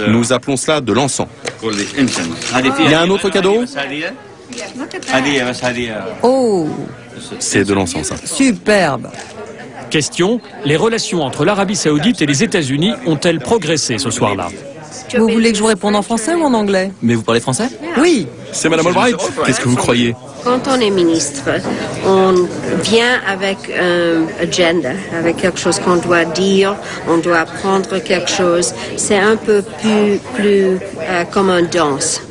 Nous appelons cela de l'encens. Il y a un autre cadeau? Oh, C'est de l'encens, ça. superbe. Question, les relations entre l'Arabie Saoudite et les États-Unis ont-elles progressé ce soir-là? Vous voulez que je vous réponde en français ou en anglais? Mais vous parlez français? Oui. C'est Madame Albright? Qu'est-ce que vous croyez? Quand on est ministre, on vient avec un agenda, avec quelque chose qu'on doit dire, on doit apprendre quelque chose. C'est un peu plus comme un danse.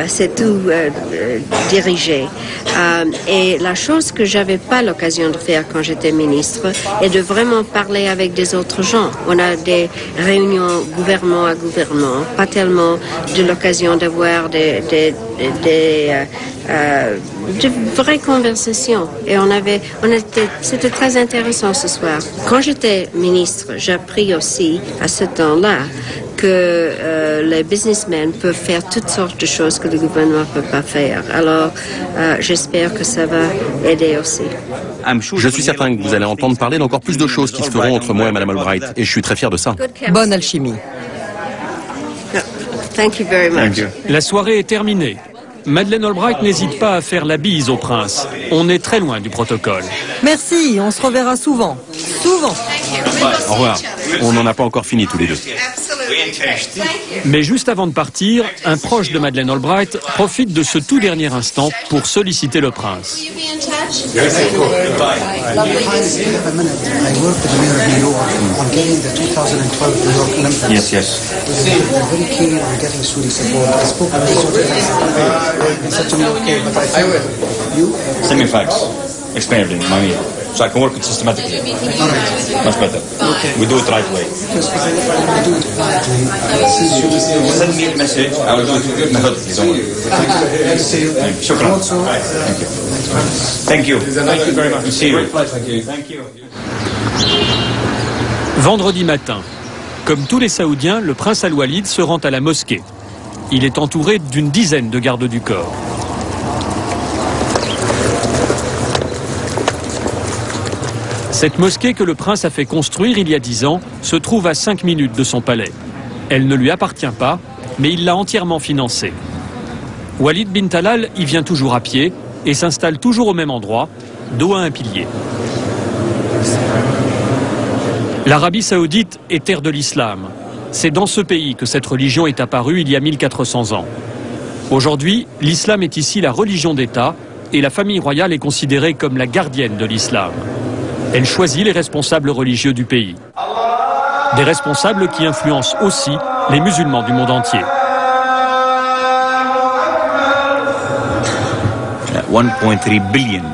C'est tout dirigé. Et la chose que j'avais pas l'occasion de faire quand j'étais ministre est de vraiment parler avec des autres gens. On a des réunions gouvernement à gouvernement, pas tellement de l'occasion d'avoir de vraies conversations. Et c'était très intéressant ce soir. Quand j'étais ministre, j'ai appris aussi à ce temps-là que les businessmen peuvent faire toutes sortes de choses que le gouvernement ne peut pas faire. Alors, j'espère que ça va aider aussi. Je suis certain que vous allez entendre parler d'encore plus de choses qui se feront entre moi et Madame Albright, et je suis très fier de ça. Bonne alchimie. Thank you very much. La soirée est terminée. Madeleine Albright n'hésite pas à faire la bise au prince. On est très loin du protocole. Merci, on se reverra souvent. Souvent. Au revoir. On n'en a pas encore fini tous les deux. Mais juste avant de partir, un proche de Madeleine Albright profite de ce tout dernier instant pour solliciter le prince. Yes, of course. Goodbye. I worked with the mayor of New York on getting the 2012 New York Olympics. Yes, yes. They're very keen on getting Saudi support. I spoke with the He said to me, okay, but I think you... Send me facts. Explain everything, mommy. So I can work it systematically. All right. Much better. Okay. We do it right way. Because I do it rightly. Send me a message. I will do it methodically. Don't worry. Thank you. Shukran. Also, Thank you. Thank you very much. See you. Thank you. Vendredi matin, comme tous les Saoudiens, le prince Al-Walid se rend à la mosquée. Il est entouré d'une dizaine de gardes du corps. Cette mosquée que le prince a fait construire il y a 10 ans se trouve à 5 minutes de son palais. Elle ne lui appartient pas, mais il l'a entièrement financée. Walid bin Talal y vient toujours à pied et s'installe toujours au même endroit, dos à un pilier. L'Arabie Saoudite est terre de l'islam. C'est dans ce pays que cette religion est apparue il y a 1400 ans. Aujourd'hui, l'islam est ici la religion d'État et la famille royale est considérée comme la gardienne de l'islam. Elle choisit les responsables religieux du pays. Des responsables qui influencent aussi les musulmans du monde entier. 1,3 billion.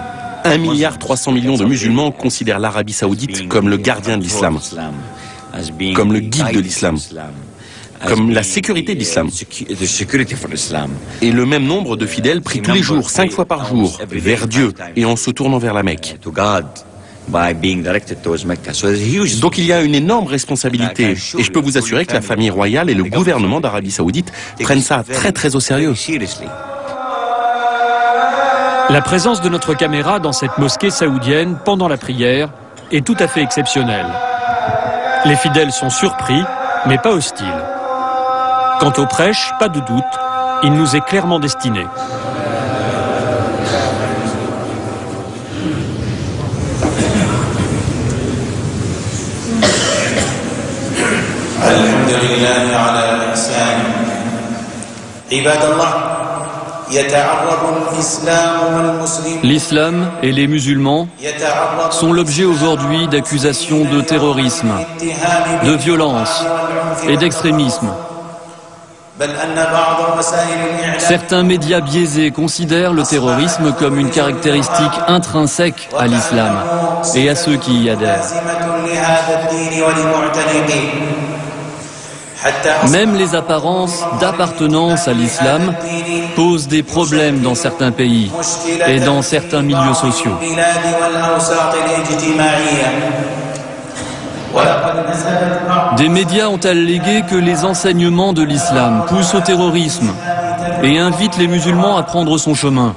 1,3 milliard de musulmans considèrent l'Arabie Saoudite comme le gardien de l'islam, comme le guide de l'islam, comme la sécurité de l'islam. Et le même nombre de fidèles prient tous les jours, 5 fois par jour, vers Dieu et en se tournant vers la Mecque. Donc il y a une énorme responsabilité et je peux vous assurer que la famille royale et le gouvernement d'Arabie Saoudite prennent ça très au sérieux. La présence de notre caméra dans cette mosquée saoudienne pendant la prière est tout à fait exceptionnelle. Les fidèles sont surpris, mais pas hostiles. Quant au prêche, pas de doute, il nous est clairement destiné. L'islam et les musulmans sont l'objet aujourd'hui d'accusations de terrorisme, de violence et d'extrémisme. Certains médias biaisés considèrent le terrorisme comme une caractéristique intrinsèque à l'islam et à ceux qui y adhèrent. Même les apparences d'appartenance à l'islam posent des problèmes dans certains pays et dans certains milieux sociaux. Des médias ont allégué que les enseignements de l'islam poussent au terrorisme et invitent les musulmans à prendre son chemin.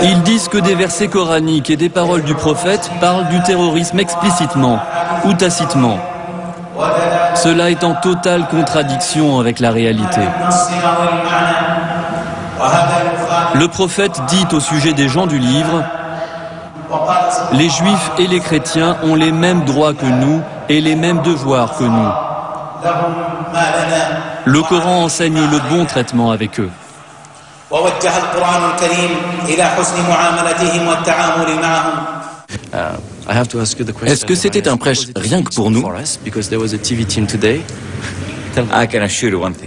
Ils disent que des versets coraniques et des paroles du prophète parlent du terrorisme explicitement ou tacitement. Cela est en totale contradiction avec la réalité. Le prophète dit au sujet des gens du livre: les juifs et les chrétiens ont les mêmes droits que nous et les mêmes devoirs que nous. Le Coran enseigne le bon traitement avec eux. Est-ce que c'était un prêche rien que pour nous?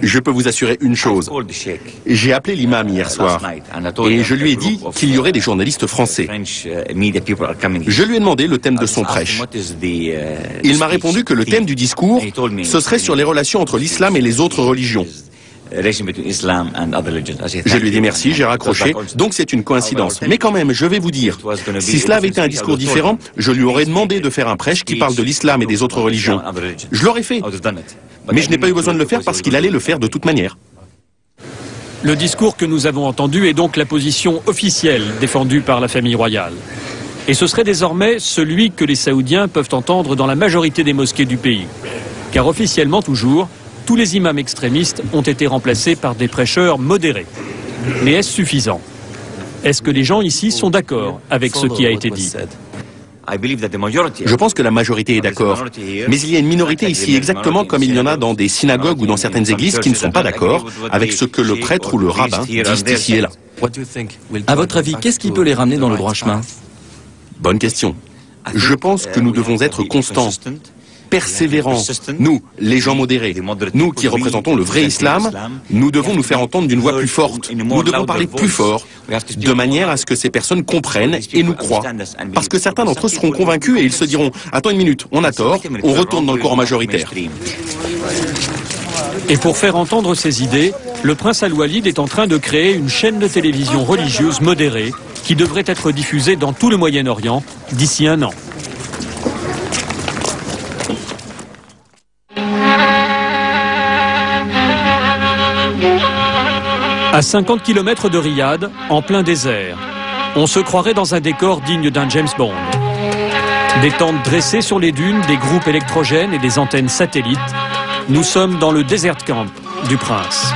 Je peux vous assurer une chose. J'ai appelé l'imam hier soir et je lui ai dit qu'il y aurait des journalistes français. Je lui ai demandé le thème de son prêche. Il m'a répondu que le thème du discours, ce serait sur les relations entre l'islam et les autres religions. Je lui ai dit merci, j'ai raccroché, donc c'est une coïncidence. Mais quand même, je vais vous dire, si cela avait été un discours différent, je lui aurais demandé de faire un prêche qui parle de l'islam et des autres religions. Je l'aurais fait. Mais je n'ai pas eu besoin de le faire parce qu'il allait le faire de toute manière. Le discours que nous avons entendu est donc la position officielle défendue par la famille royale. Et ce serait désormais celui que les Saoudiens peuvent entendre dans la majorité des mosquées du pays. Car officiellement toujours, tous les imams extrémistes ont été remplacés par des prêcheurs modérés. Mais est-ce suffisant? Est-ce que les gens ici sont d'accord avec ce qui a été dit? Je pense que la majorité est d'accord. Mais il y a une minorité ici, exactement comme il y en a dans des synagogues ou dans certaines églises qui ne sont pas d'accord avec ce que le prêtre ou le rabbin disent ici et là. À votre avis, qu'est-ce qui peut les ramener dans le droit chemin? Bonne question. Je pense que nous devons être constants, persévérants. Nous, les gens modérés, nous qui représentons le vrai islam, nous devons nous faire entendre d'une voix plus forte. Nous devons parler plus fort, de manière à ce que ces personnes comprennent et nous croient. Parce que certains d'entre eux seront convaincus et ils se diront « Attends une minute, on a tort, on retourne dans le Coran majoritaire ». Et pour faire entendre ses idées, le prince Al-Walid est en train de créer une chaîne de télévision religieuse modérée qui devrait être diffusée dans tout le Moyen-Orient d'ici un an. À 50 km de Riyad, en plein désert, on se croirait dans un décor digne d'un James Bond. Des tentes dressées sur les dunes, des groupes électrogènes et des antennes satellites. Nous sommes dans le Desert Camp du Prince.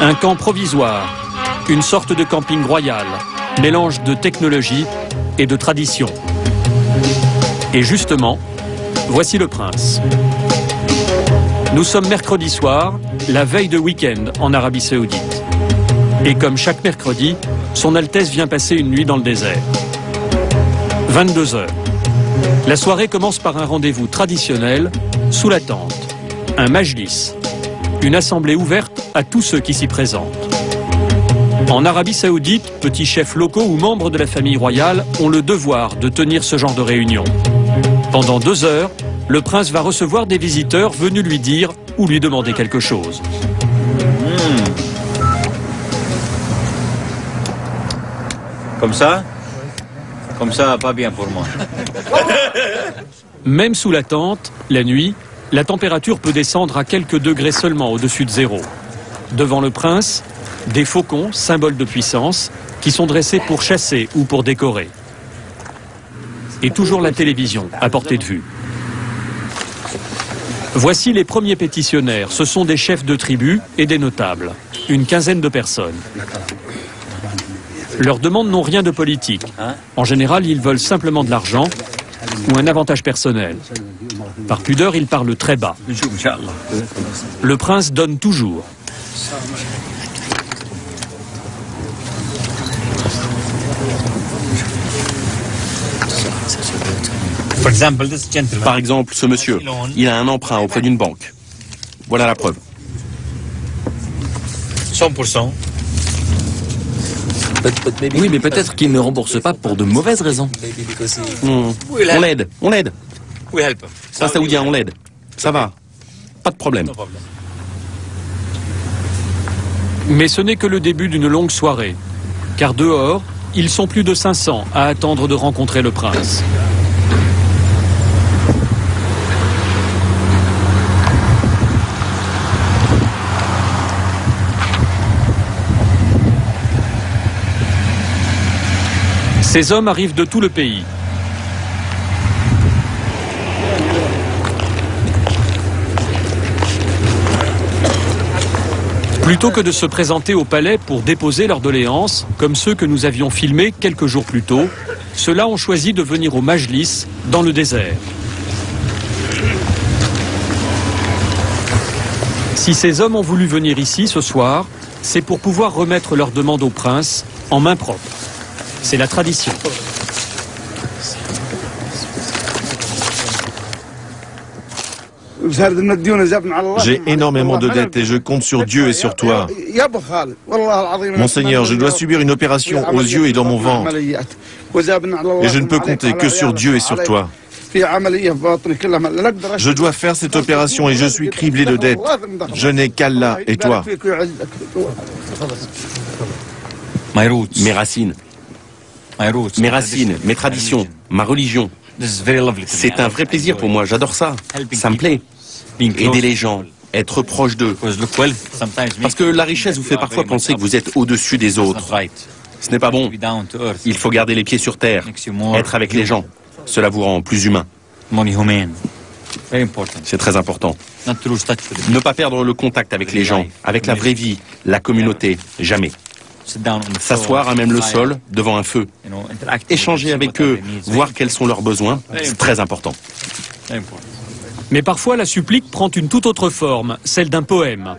Un camp provisoire, une sorte de camping royal, mélange de technologie et de tradition. Et justement, voici le Prince. Nous sommes mercredi soir, la veille de week-end en Arabie Saoudite. Et comme chaque mercredi, son Altesse vient passer une nuit dans le désert. 22 heures. La soirée commence par un rendez-vous traditionnel sous la tente. Un majlis, une assemblée ouverte à tous ceux qui s'y présentent. En Arabie Saoudite, petits chefs locaux ou membres de la famille royale ont le devoir de tenir ce genre de réunion. Pendant 2 heures, le prince va recevoir des visiteurs venus lui dire ou lui demander quelque chose. Comme ça, pas bien pour moi. Même sous la tente, la nuit, la température peut descendre à quelques degrés seulement au-dessus de zéro. Devant le prince, des faucons, symboles de puissance, qui sont dressés pour chasser ou pour décorer. Et toujours la télévision, à portée de vue. Voici les premiers pétitionnaires. Ce sont des chefs de tribus et des notables. Une quinzaine de personnes. Leurs demandes n'ont rien de politique. En général, ils veulent simplement de l'argent ou un avantage personnel. Par pudeur, ils parlent très bas. Le prince donne toujours. Par exemple, ce monsieur, il a un emprunt auprès d'une banque. Voilà la preuve. 100%. Oui, mais peut-être qu'il ne rembourse pas pour de mauvaises raisons. On l'aide. Un Saoudien, on l'aide. Ça va. Pas de problème. Mais ce n'est que le début d'une longue soirée. Car dehors, ils sont plus de 500 à attendre de rencontrer le prince. Ces hommes arrivent de tout le pays. Plutôt que de se présenter au palais pour déposer leurs doléances, comme ceux que nous avions filmés quelques jours plus tôt, ceux-là ont choisi de venir au Majlis, dans le désert. Si ces hommes ont voulu venir ici ce soir, c'est pour pouvoir remettre leurs demandes au prince en main propre. C'est la tradition. J'ai énormément de dettes et je compte sur Dieu et sur toi. Monseigneur, je dois subir une opération aux yeux et dans mon ventre. Et je ne peux compter que sur Dieu et sur toi. Je dois faire cette opération et je suis criblé de dettes. Je n'ai qu'Allah et toi. Mes racines, mes traditions, ma religion. C'est un vrai plaisir pour moi, j'adore ça. Ça me plaît. Aider les gens, être proche d'eux. Parce que la richesse vous fait parfois penser que vous êtes au-dessus des autres. Ce n'est pas bon. Il faut garder les pieds sur terre, être avec les gens. Cela vous rend plus humain. C'est très important. Ne pas perdre le contact avec les gens, avec la vraie vie, la communauté, jamais. S'asseoir à même le sol, devant un feu. Échanger avec eux, voir quels sont leurs besoins, c'est très important. Mais parfois la supplique prend une toute autre forme, celle d'un poème.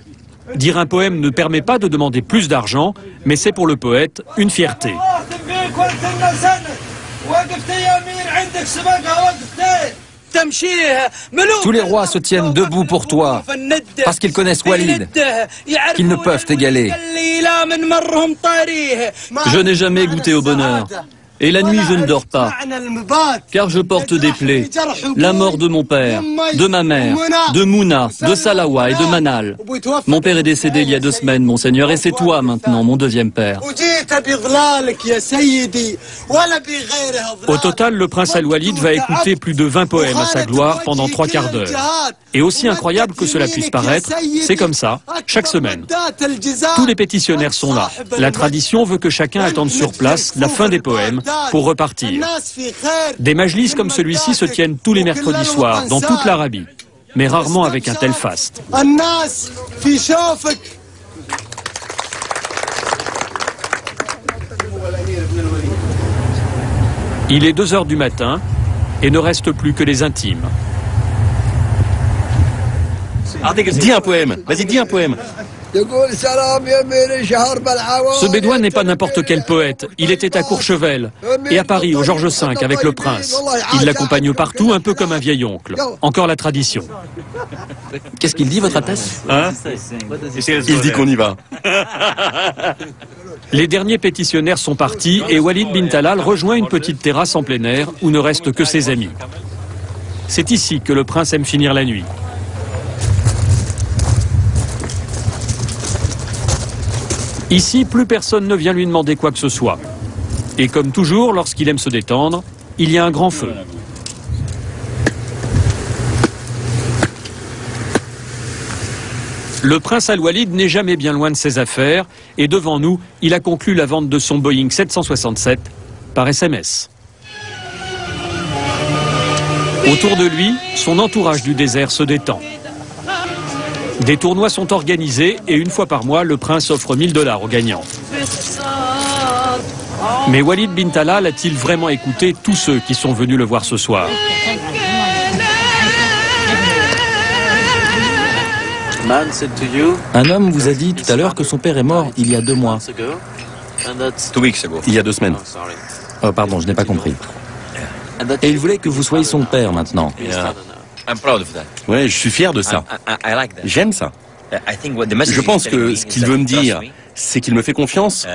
Dire un poème ne permet pas de demander plus d'argent, mais c'est pour le poète une fierté. Tous les rois se tiennent debout pour toi, parce qu'ils connaissent Walid, qu'ils ne peuvent t'égaler. Je n'ai jamais goûté au bonheur. Et la nuit, je ne dors pas, car je porte des plaies. La mort de mon père, de ma mère, de Mouna, de Salawa et de Manal. Mon père est décédé il y a 2 semaines, monseigneur, et c'est toi maintenant, mon deuxième père. Au total, le prince Al-Walid va écouter plus de 20 poèmes à sa gloire pendant 3 quarts d'heure. Et aussi incroyable que cela puisse paraître, c'est comme ça, chaque semaine. Tous les pétitionnaires sont là. La tradition veut que chacun attende sur place la fin des poèmes pour repartir. Des majlis comme celui-ci se tiennent tous les mercredis soirs dans toute l'Arabie, mais rarement avec un tel faste. Il est 2 heures du matin et ne reste plus que les intimes. Dis un poème, vas-y, dis un poème. Ce bédouin n'est pas n'importe quel poète. Il était à Courchevel et à Paris, au Georges V, avec le prince. Il l'accompagne partout, un peu comme un vieil oncle. Encore la tradition. Qu'est-ce qu'il dit, votre Altesse? Il dit qu'on y va. Les derniers pétitionnaires sont partis et Walid bin Talal rejoint une petite terrasse en plein air où ne restent que ses amis. C'est ici que le prince aime finir la nuit. Ici, plus personne ne vient lui demander quoi que ce soit. Et comme toujours, lorsqu'il aime se détendre, il y a un grand feu. Le prince Al-Walid n'est jamais bien loin de ses affaires, et devant nous, il a conclu la vente de son Boeing 767 par SMS. Autour de lui, son entourage du désert se détend. Des tournois sont organisés et une fois par mois, le prince offre $1000 aux gagnants. Mais Walid bin Talal a-t-il vraiment écouté tous ceux qui sont venus le voir ce soir? Un homme vous a dit tout à l'heure que son père est mort il y a 2 mois. Il y a 2 semaines. Oh, pardon, je n'ai pas compris. Et il voulait que vous soyez son père maintenant. Ouais, je suis fier de ça. J'aime ça. Je pense que ce qu'il veut me dire, c'est qu'il me fait confiance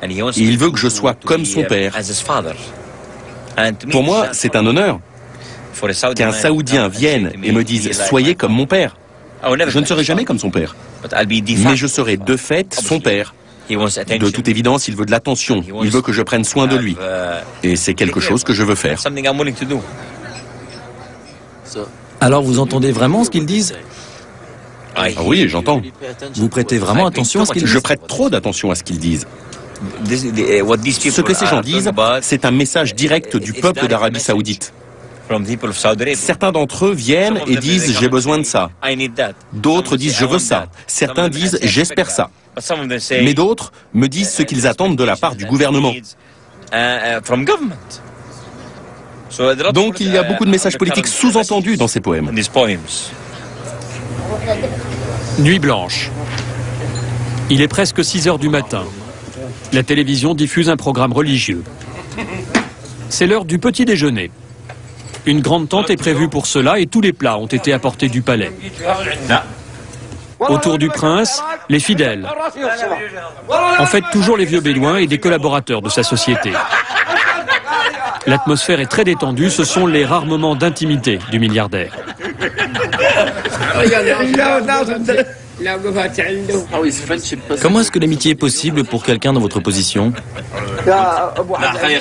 et il veut que je sois comme son père. Pour moi, c'est un honneur qu'un Saoudien vienne et me dise « Soyez comme mon père ». Je ne serai jamais comme son père. Mais je serai de fait son père. De toute évidence, il veut de l'attention. Il veut que je prenne soin de lui. Et c'est quelque chose que je veux faire. Alors vous entendez vraiment ce qu'ils disent? Ah oui, j'entends. Vous prêtez vraiment attention à ce qu'ils disent? Je prête trop d'attention à ce qu'ils disent. Ce que ces gens disent, c'est un message direct du peuple d'Arabie Saoudite. Certains d'entre eux viennent et disent « j'ai besoin de ça ». D'autres disent « je veux ça ». Certains disent « j'espère ça ». Mais d'autres me disent ce qu'ils attendent de la part du gouvernement. Donc il y a beaucoup de messages politiques sous-entendus dans ces poèmes. Nuit blanche. Il est presque 6 heures du matin. La télévision diffuse un programme religieux. C'est l'heure du petit déjeuner. Une grande tente est prévue pour cela et tous les plats ont été apportés du palais. Autour du prince, les fidèles. En fait, toujours les vieux bédouins et des collaborateurs de sa société. L'atmosphère est très détendue, ce sont les rares moments d'intimité du milliardaire. Comment est-ce que l'amitié est possible pour quelqu'un dans votre position?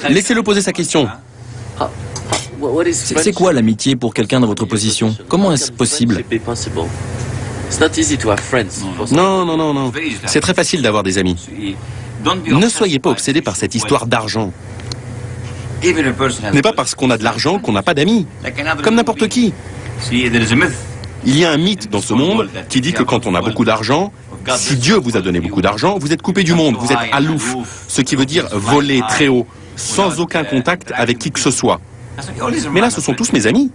Laissez-le poser sa question. C'est quoi l'amitié pour quelqu'un dans votre position? Comment est-ce possible? Non, non, non, non. C'est très facile d'avoir des amis. Ne soyez pas obsédés par cette histoire d'argent. Ce n'est pas parce qu'on a de l'argent qu'on n'a pas d'amis. Comme n'importe qui. Il y a un mythe dans ce monde qui dit que quand on a beaucoup d'argent, si Dieu vous a donné beaucoup d'argent, vous êtes coupé du monde, vous êtes alouf, ce qui veut dire voler très haut, sans aucun contact avec qui que ce soit. Mais là, ce sont tous mes amis.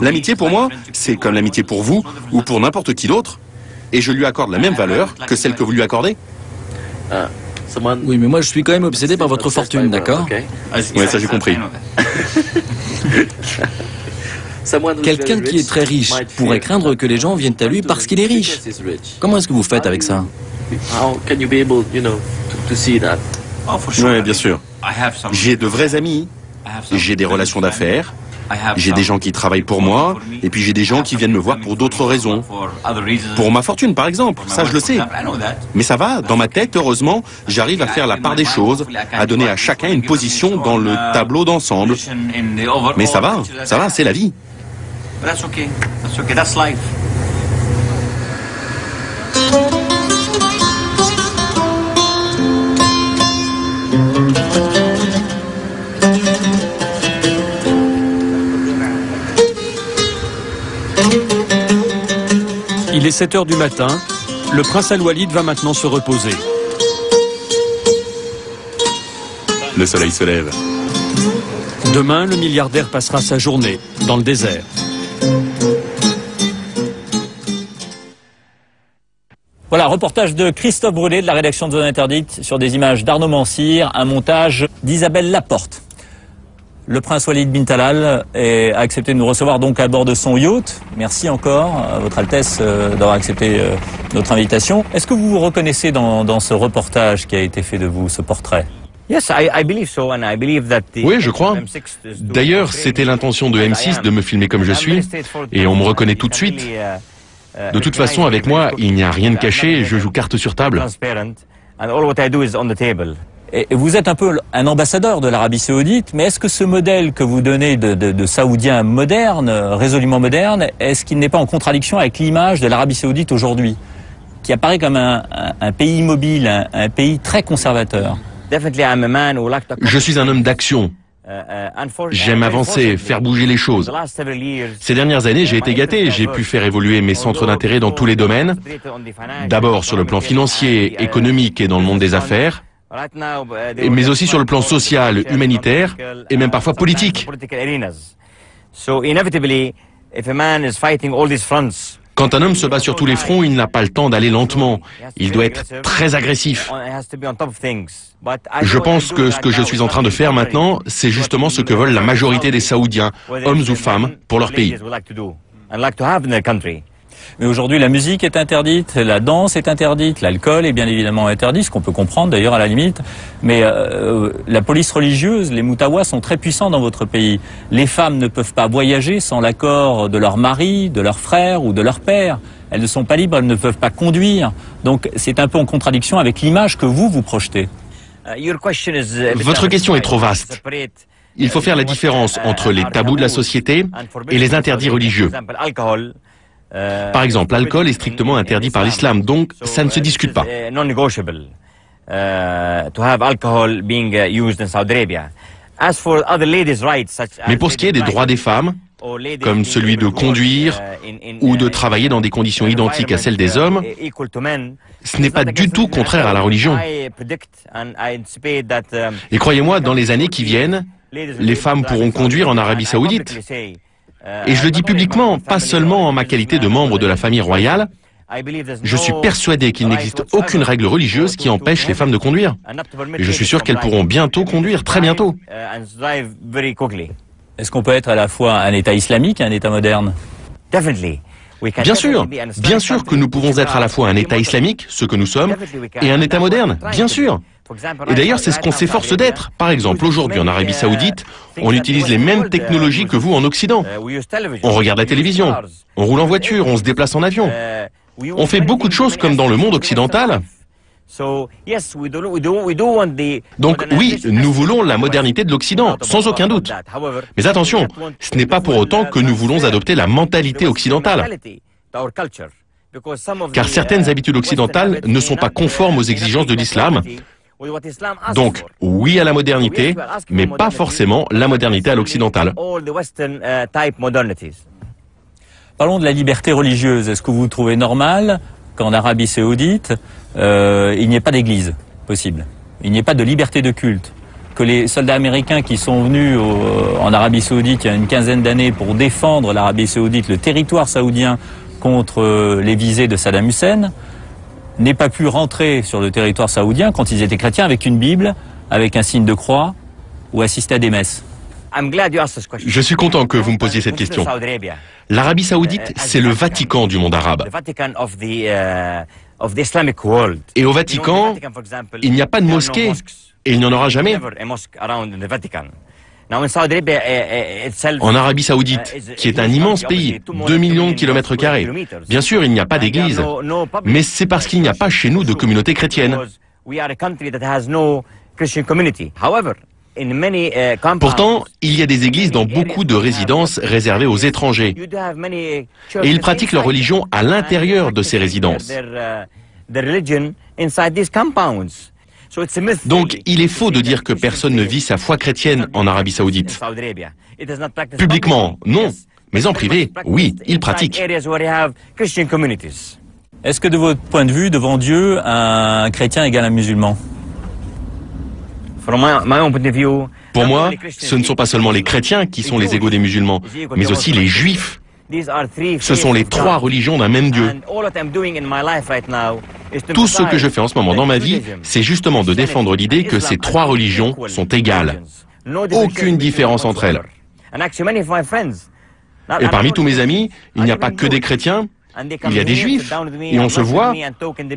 L'amitié pour moi, c'est comme l'amitié pour vous ou pour n'importe qui d'autre, et je lui accorde la même valeur que celle que vous lui accordez. Oui, mais moi je suis quand même obsédé par votre fortune, d'accord? Oui, ça j'ai compris. Quelqu'un qui est très riche pourrait craindre que les gens viennent à lui parce qu'il est riche. Comment est-ce que vous faites avec ça? Oui, bien sûr. J'ai de vrais amis, j'ai des relations d'affaires, j'ai des gens qui travaillent pour moi, et puis j'ai des gens qui viennent me voir pour d'autres raisons. Pour ma fortune, par exemple, ça je le sais. Mais ça va, dans ma tête, heureusement, j'arrive à faire la part des choses, à donner à chacun une position dans le tableau d'ensemble. Mais ça va, c'est la vie. Il est 7 heures du matin. Le prince Al-Walid va maintenant se reposer. Le soleil se lève. Demain, le milliardaire passera sa journée dans le désert. Voilà, reportage de Christophe Brûlé de la rédaction de Zone Interdite sur des images d'Arnaud Mansir, un montage d'Isabelle Laporte. Le prince Walid bin Talal a accepté de nous recevoir donc à bord de son yacht. Merci encore à votre Altesse d'avoir accepté notre invitation. Est-ce que vous vous reconnaissez dans ce reportage qui a été fait de vous, ce portrait? Oui, je crois. D'ailleurs, c'était l'intention de M6 de me filmer comme je suis, et on me reconnaît tout de suite. De toute façon, avec moi, il n'y a rien de caché, je joue carte sur table. Et vous êtes un peu un ambassadeur de l'Arabie Saoudite, mais est-ce que ce modèle que vous donnez de Saoudien moderne, résolument moderne, est-ce qu'il n'est pas en contradiction avec l'image de l'Arabie Saoudite aujourd'hui, qui apparaît comme un pays immobile, un pays très conservateur? Je suis un homme d'action. J'aime avancer, faire bouger les choses. Ces dernières années, j'ai été gâté. J'ai pu faire évoluer mes centres d'intérêt dans tous les domaines. D'abord sur le plan financier, économique et dans le monde des affaires, mais aussi sur le plan social, humanitaire et même parfois politique. Quand un homme se bat sur tous les fronts, il n'a pas le temps d'aller lentement. Il doit être très agressif. Je pense que ce que je suis en train de faire maintenant, c'est justement ce que veulent la majorité des Saoudiens, hommes ou femmes, pour leur pays. Mais aujourd'hui, la musique est interdite, la danse est interdite, l'alcool est bien évidemment interdit, ce qu'on peut comprendre d'ailleurs à la limite. Mais la police religieuse, les Moutawas, sont très puissants dans votre pays. Les femmes ne peuvent pas voyager sans l'accord de leur mari, de leur frère ou de leur père. Elles ne sont pas libres, elles ne peuvent pas conduire. Donc c'est un peu en contradiction avec l'image que vous projetez. Votre question est trop vaste. Il faut faire la différence entre les tabous de la société et les interdits religieux. Par exemple, l'alcool est strictement interdit par l'islam, donc ça ne se discute pas. Mais pour ce qui est des droits des femmes, comme celui de conduire ou de travailler dans des conditions identiques à celles des hommes, ce n'est pas du tout contraire à la religion. Et croyez-moi, dans les années qui viennent, les femmes pourront conduire en Arabie Saoudite. Et je le dis publiquement, pas seulement en ma qualité de membre de la famille royale, je suis persuadé qu'il n'existe aucune règle religieuse qui empêche les femmes de conduire. Et je suis sûr qu'elles pourront bientôt conduire, très bientôt. Est-ce qu'on peut être à la fois un État islamique et un État moderne? Bien sûr que nous pouvons être à la fois un État islamique, ce que nous sommes, et un État moderne, bien sûr. Et d'ailleurs, c'est ce qu'on s'efforce d'être. Par exemple, aujourd'hui en Arabie Saoudite, on utilise les mêmes technologies que vous en Occident. On regarde la télévision, on roule en voiture, on se déplace en avion. On fait beaucoup de choses comme dans le monde occidental. Donc oui, nous voulons la modernité de l'Occident, sans aucun doute. Mais attention, ce n'est pas pour autant que nous voulons adopter la mentalité occidentale. Car certaines habitudes occidentales ne sont pas conformes aux exigences de l'islam. Donc, oui à la modernité, mais pas forcément la modernité à l'occidentale. Parlons de la liberté religieuse. Est-ce que vous trouvez normal qu'en Arabie Saoudite, il n'y ait pas d'église possible, il n'y ait pas de liberté de culte, que les soldats américains qui sont venus en Arabie Saoudite il y a une quinzaine d'années pour défendre l'Arabie Saoudite, le territoire saoudien, contre les visées de Saddam Hussein, n'aient pas pu rentrer sur le territoire saoudien quand ils étaient chrétiens avec une Bible, avec un signe de croix ou assister à des messes? Je suis content que vous me posiez cette question. L'Arabie Saoudite, c'est le Vatican du monde arabe. Et au Vatican, il n'y a pas de mosquée, et il n'y en aura jamais. En Arabie Saoudite, qui est un immense pays, 2 millions de kilomètres carrés, bien sûr, il n'y a pas d'église, mais c'est parce qu'il n'y a pas chez nous de communauté chrétienne. Pourtant, il y a des églises dans beaucoup de résidences réservées aux étrangers. Et ils pratiquent leur religion à l'intérieur de ces résidences. Donc, il est faux de dire que personne ne vit sa foi chrétienne en Arabie Saoudite. Publiquement, non. Mais en privé, oui, ils pratiquent. Est-ce que de votre point de vue, devant Dieu, un chrétien égale un musulman? Pour moi, ce ne sont pas seulement les chrétiens qui sont les égaux des musulmans, mais aussi les juifs. Ce sont les 3 religions d'un même Dieu. Tout ce que je fais en ce moment dans ma vie, c'est justement de défendre l'idée que ces 3 religions sont égales. Aucune différence entre elles. Et parmi tous mes amis, il n'y a pas que des chrétiens. Il y a des juifs, et on se voit,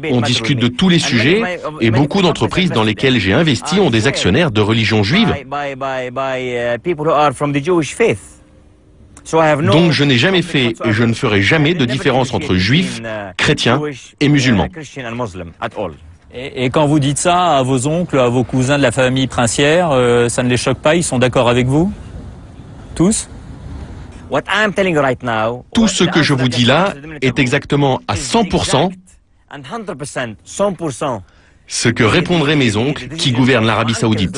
on discute de tous les sujets, et beaucoup d'entreprises dans lesquelles j'ai investi ont des actionnaires de religion juive. Donc je n'ai jamais fait, et je ne ferai jamais de différence entre juifs, chrétiens et musulmans. Et quand vous dites ça à vos oncles, à vos cousins de la famille princière, ça ne les choque pas, ils sont d'accord avec vous? Tous? Tout ce que je vous dis là est exactement à 100% ce que répondraient mes oncles qui gouvernent l'Arabie Saoudite.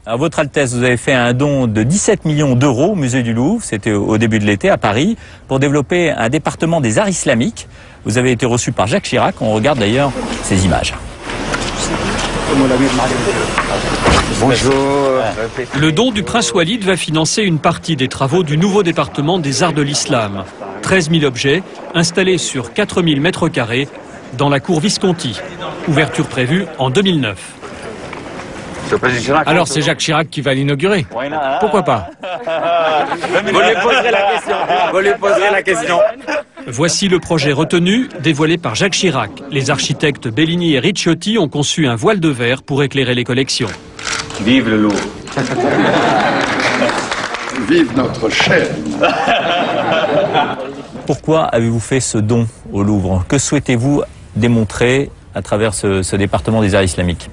À votre Altesse, vous avez fait un don de 17 millions d'euros au musée du Louvre, c'était au début de l'été à Paris, pour développer un département des arts islamiques. Vous avez été reçu par Jacques Chirac, on regarde d'ailleurs ces images. Bonjour. Le don du prince Walid va financer une partie des travaux du nouveau département des arts de l'islam. 13 000 objets installés sur 4 000 mètres carrés dans la cour Visconti. Ouverture prévue en 2009. Alors c'est Jacques Chirac qui va l'inaugurer. Pourquoi pas? Vous lui poserez la question. Vous lui poserez la question. Voici le projet retenu, dévoilé par Jacques Chirac. Les architectes Bellini et Ricciotti ont conçu un voile de verre pour éclairer les collections. Vive le Louvre. Vive notre chef. Pourquoi avez-vous fait ce don au Louvre? Que souhaitez-vous démontrer à travers ce département des arts islamiques?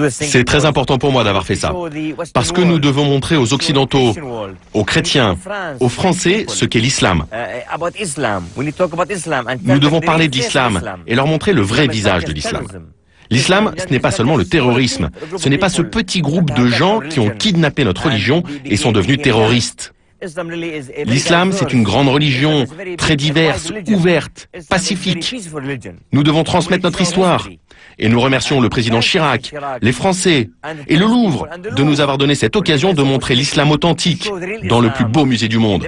C'est très important pour moi d'avoir fait ça, parce que nous devons montrer aux Occidentaux, aux chrétiens, aux Français ce qu'est l'islam. Nous devons parler de l'islam et leur montrer le vrai visage de l'islam. L'islam, ce n'est pas seulement le terrorisme, ce n'est pas ce petit groupe de gens qui ont kidnappé notre religion et sont devenus terroristes. L'islam, c'est une grande religion, très diverse, ouverte, pacifique. Nous devons transmettre notre histoire. Et nous remercions le président Chirac, les Français et le Louvre de nous avoir donné cette occasion de montrer l'islam authentique dans le plus beau musée du monde.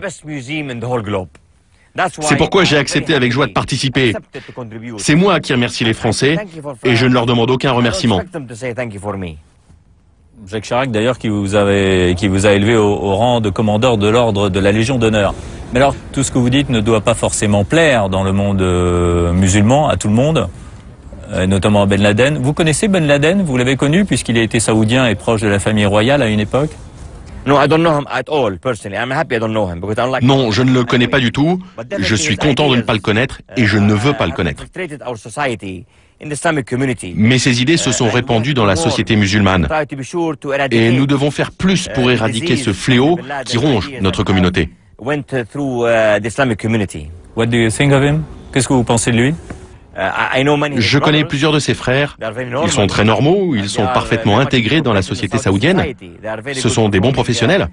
C'est pourquoi j'ai accepté avec joie de participer. C'est moi qui remercie les Français et je ne leur demande aucun remerciement. Jacques Chirac, d'ailleurs, qui vous a élevé au rang de commandeur de l'ordre de la Légion d'honneur. Mais alors, tout ce que vous dites ne doit pas forcément plaire dans le monde musulman, à tout le monde, notamment à Ben Laden. Vous connaissez Ben Laden? Vous l'avez connu puisqu'il a été saoudien et proche de la famille royale à une époque? Non, je ne le connais pas du tout. Je suis content de ne pas le connaître et je ne veux pas le connaître. Mais ces idées se sont répandues dans la société musulmane. Et nous devons faire plus pour éradiquer ce fléau qui ronge notre communauté. What do you think of him? Qu'est-ce que vous pensez de lui? Je connais plusieurs de ses frères. Ils sont très normaux, ils sont parfaitement intégrés dans la société saoudienne. Ce sont des bons professionnels.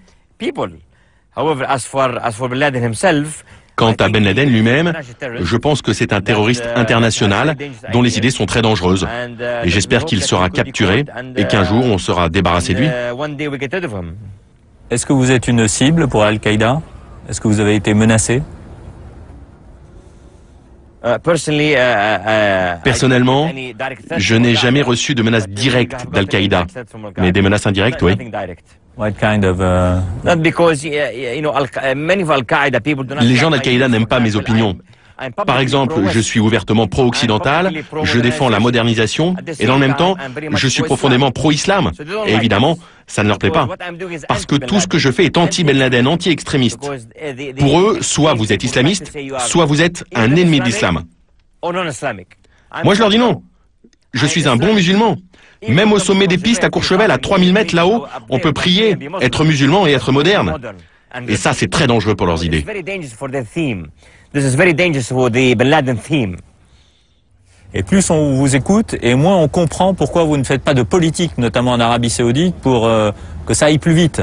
Quant à Ben Laden lui-même, je pense que c'est un terroriste international dont les idées sont très dangereuses. Et j'espère qu'il sera capturé et qu'un jour on sera débarrassé de lui. Est-ce que vous êtes une cible pour Al-Qaïda? Est-ce que vous avez été menacé? Personnellement, je n'ai jamais reçu de menaces directes d'Al-Qaïda, mais des menaces indirectes, oui. What kind of, Les gens d'Al-Qaïda n'aiment pas mes opinions. Par exemple, je suis ouvertement pro-occidental, je défends la modernisation, et dans le même temps, je suis profondément pro-islam. Et évidemment, ça ne leur plaît pas. Parce que tout ce que je fais est anti-Ben Laden, anti-extrémiste. Pour eux, soit vous êtes islamiste, soit vous êtes un ennemi de l'islam. Moi, je leur dis non. Je suis un bon musulman. Même au sommet des pistes à Courchevel, à 3000 mètres là-haut, on peut prier, être musulman et être moderne. Et ça, c'est très dangereux pour leurs idées. Et plus on vous écoute, et moins on comprend pourquoi vous ne faites pas de politique, notamment en Arabie Saoudite, pour que ça aille plus vite.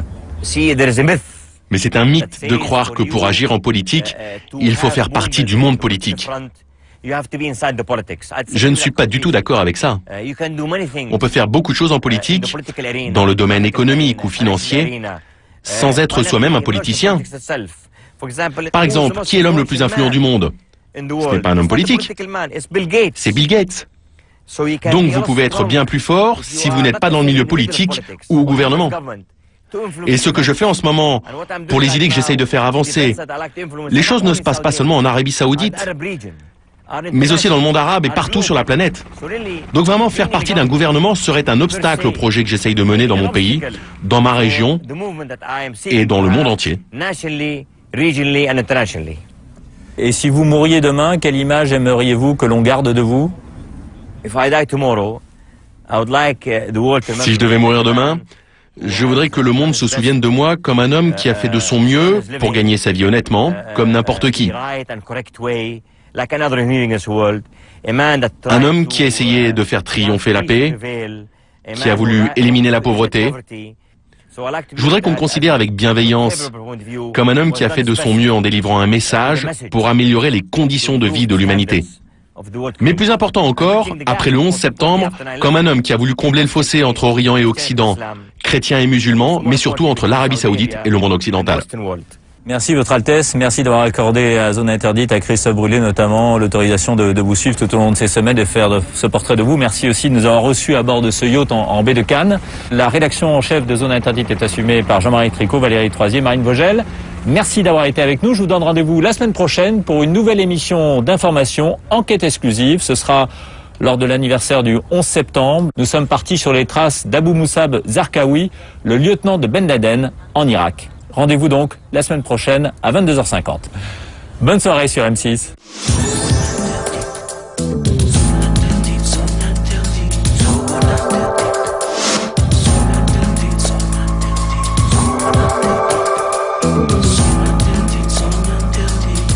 Mais c'est un mythe de croire que pour agir en politique, il faut faire partie du monde politique. Je ne suis pas du tout d'accord avec ça. On peut faire beaucoup de choses en politique, dans le domaine économique ou financier, sans être soi-même un politicien. Par exemple, qui est l'homme le plus influent du monde? Ce n'est pas un homme politique, c'est Bill Gates. Donc vous pouvez être bien plus fort si vous n'êtes pas dans le milieu politique ou au gouvernement. Et ce que je fais en ce moment, pour les idées que j'essaye de faire avancer, les choses ne se passent pas seulement en Arabie Saoudite, mais aussi dans le monde arabe et partout sur la planète. Donc vraiment, faire partie d'un gouvernement serait un obstacle au projet que j'essaye de mener dans mon pays, dans ma région et dans le monde entier. Et si vous mouriez demain, quelle image aimeriez-vous que l'on garde de vous? Si je devais mourir demain, je voudrais que le monde se souvienne de moi comme un homme qui a fait de son mieux pour gagner sa vie honnêtement, comme n'importe qui. Un homme qui a essayé de faire triompher la paix, qui a voulu éliminer la pauvreté. Je voudrais qu'on me considère avec bienveillance, comme un homme qui a fait de son mieux en délivrant un message pour améliorer les conditions de vie de l'humanité. Mais plus important encore, après le 11 septembre, comme un homme qui a voulu combler le fossé entre Orient et Occident, chrétiens et musulmans, mais surtout entre l'Arabie Saoudite et le monde occidental. Merci Votre Altesse, merci d'avoir accordé à Zone Interdite, à Christophe Brûlé notamment, l'autorisation de vous suivre tout au long de ces semaines et de faire ce portrait de vous. Merci aussi de nous avoir reçus à bord de ce yacht en baie de Cannes. La rédaction en chef de Zone Interdite est assumée par Jean-Marie Tricot, Valérie Troisier, Marine Vogel. Merci d'avoir été avec nous. Je vous donne rendez-vous la semaine prochaine pour une nouvelle émission d'information, enquête exclusive. Ce sera lors de l'anniversaire du 11 septembre. Nous sommes partis sur les traces d'Abou Moussab Zarqawi, le lieutenant de Ben Laden en Irak. Rendez-vous donc la semaine prochaine à 22h50. Bonne soirée sur M6.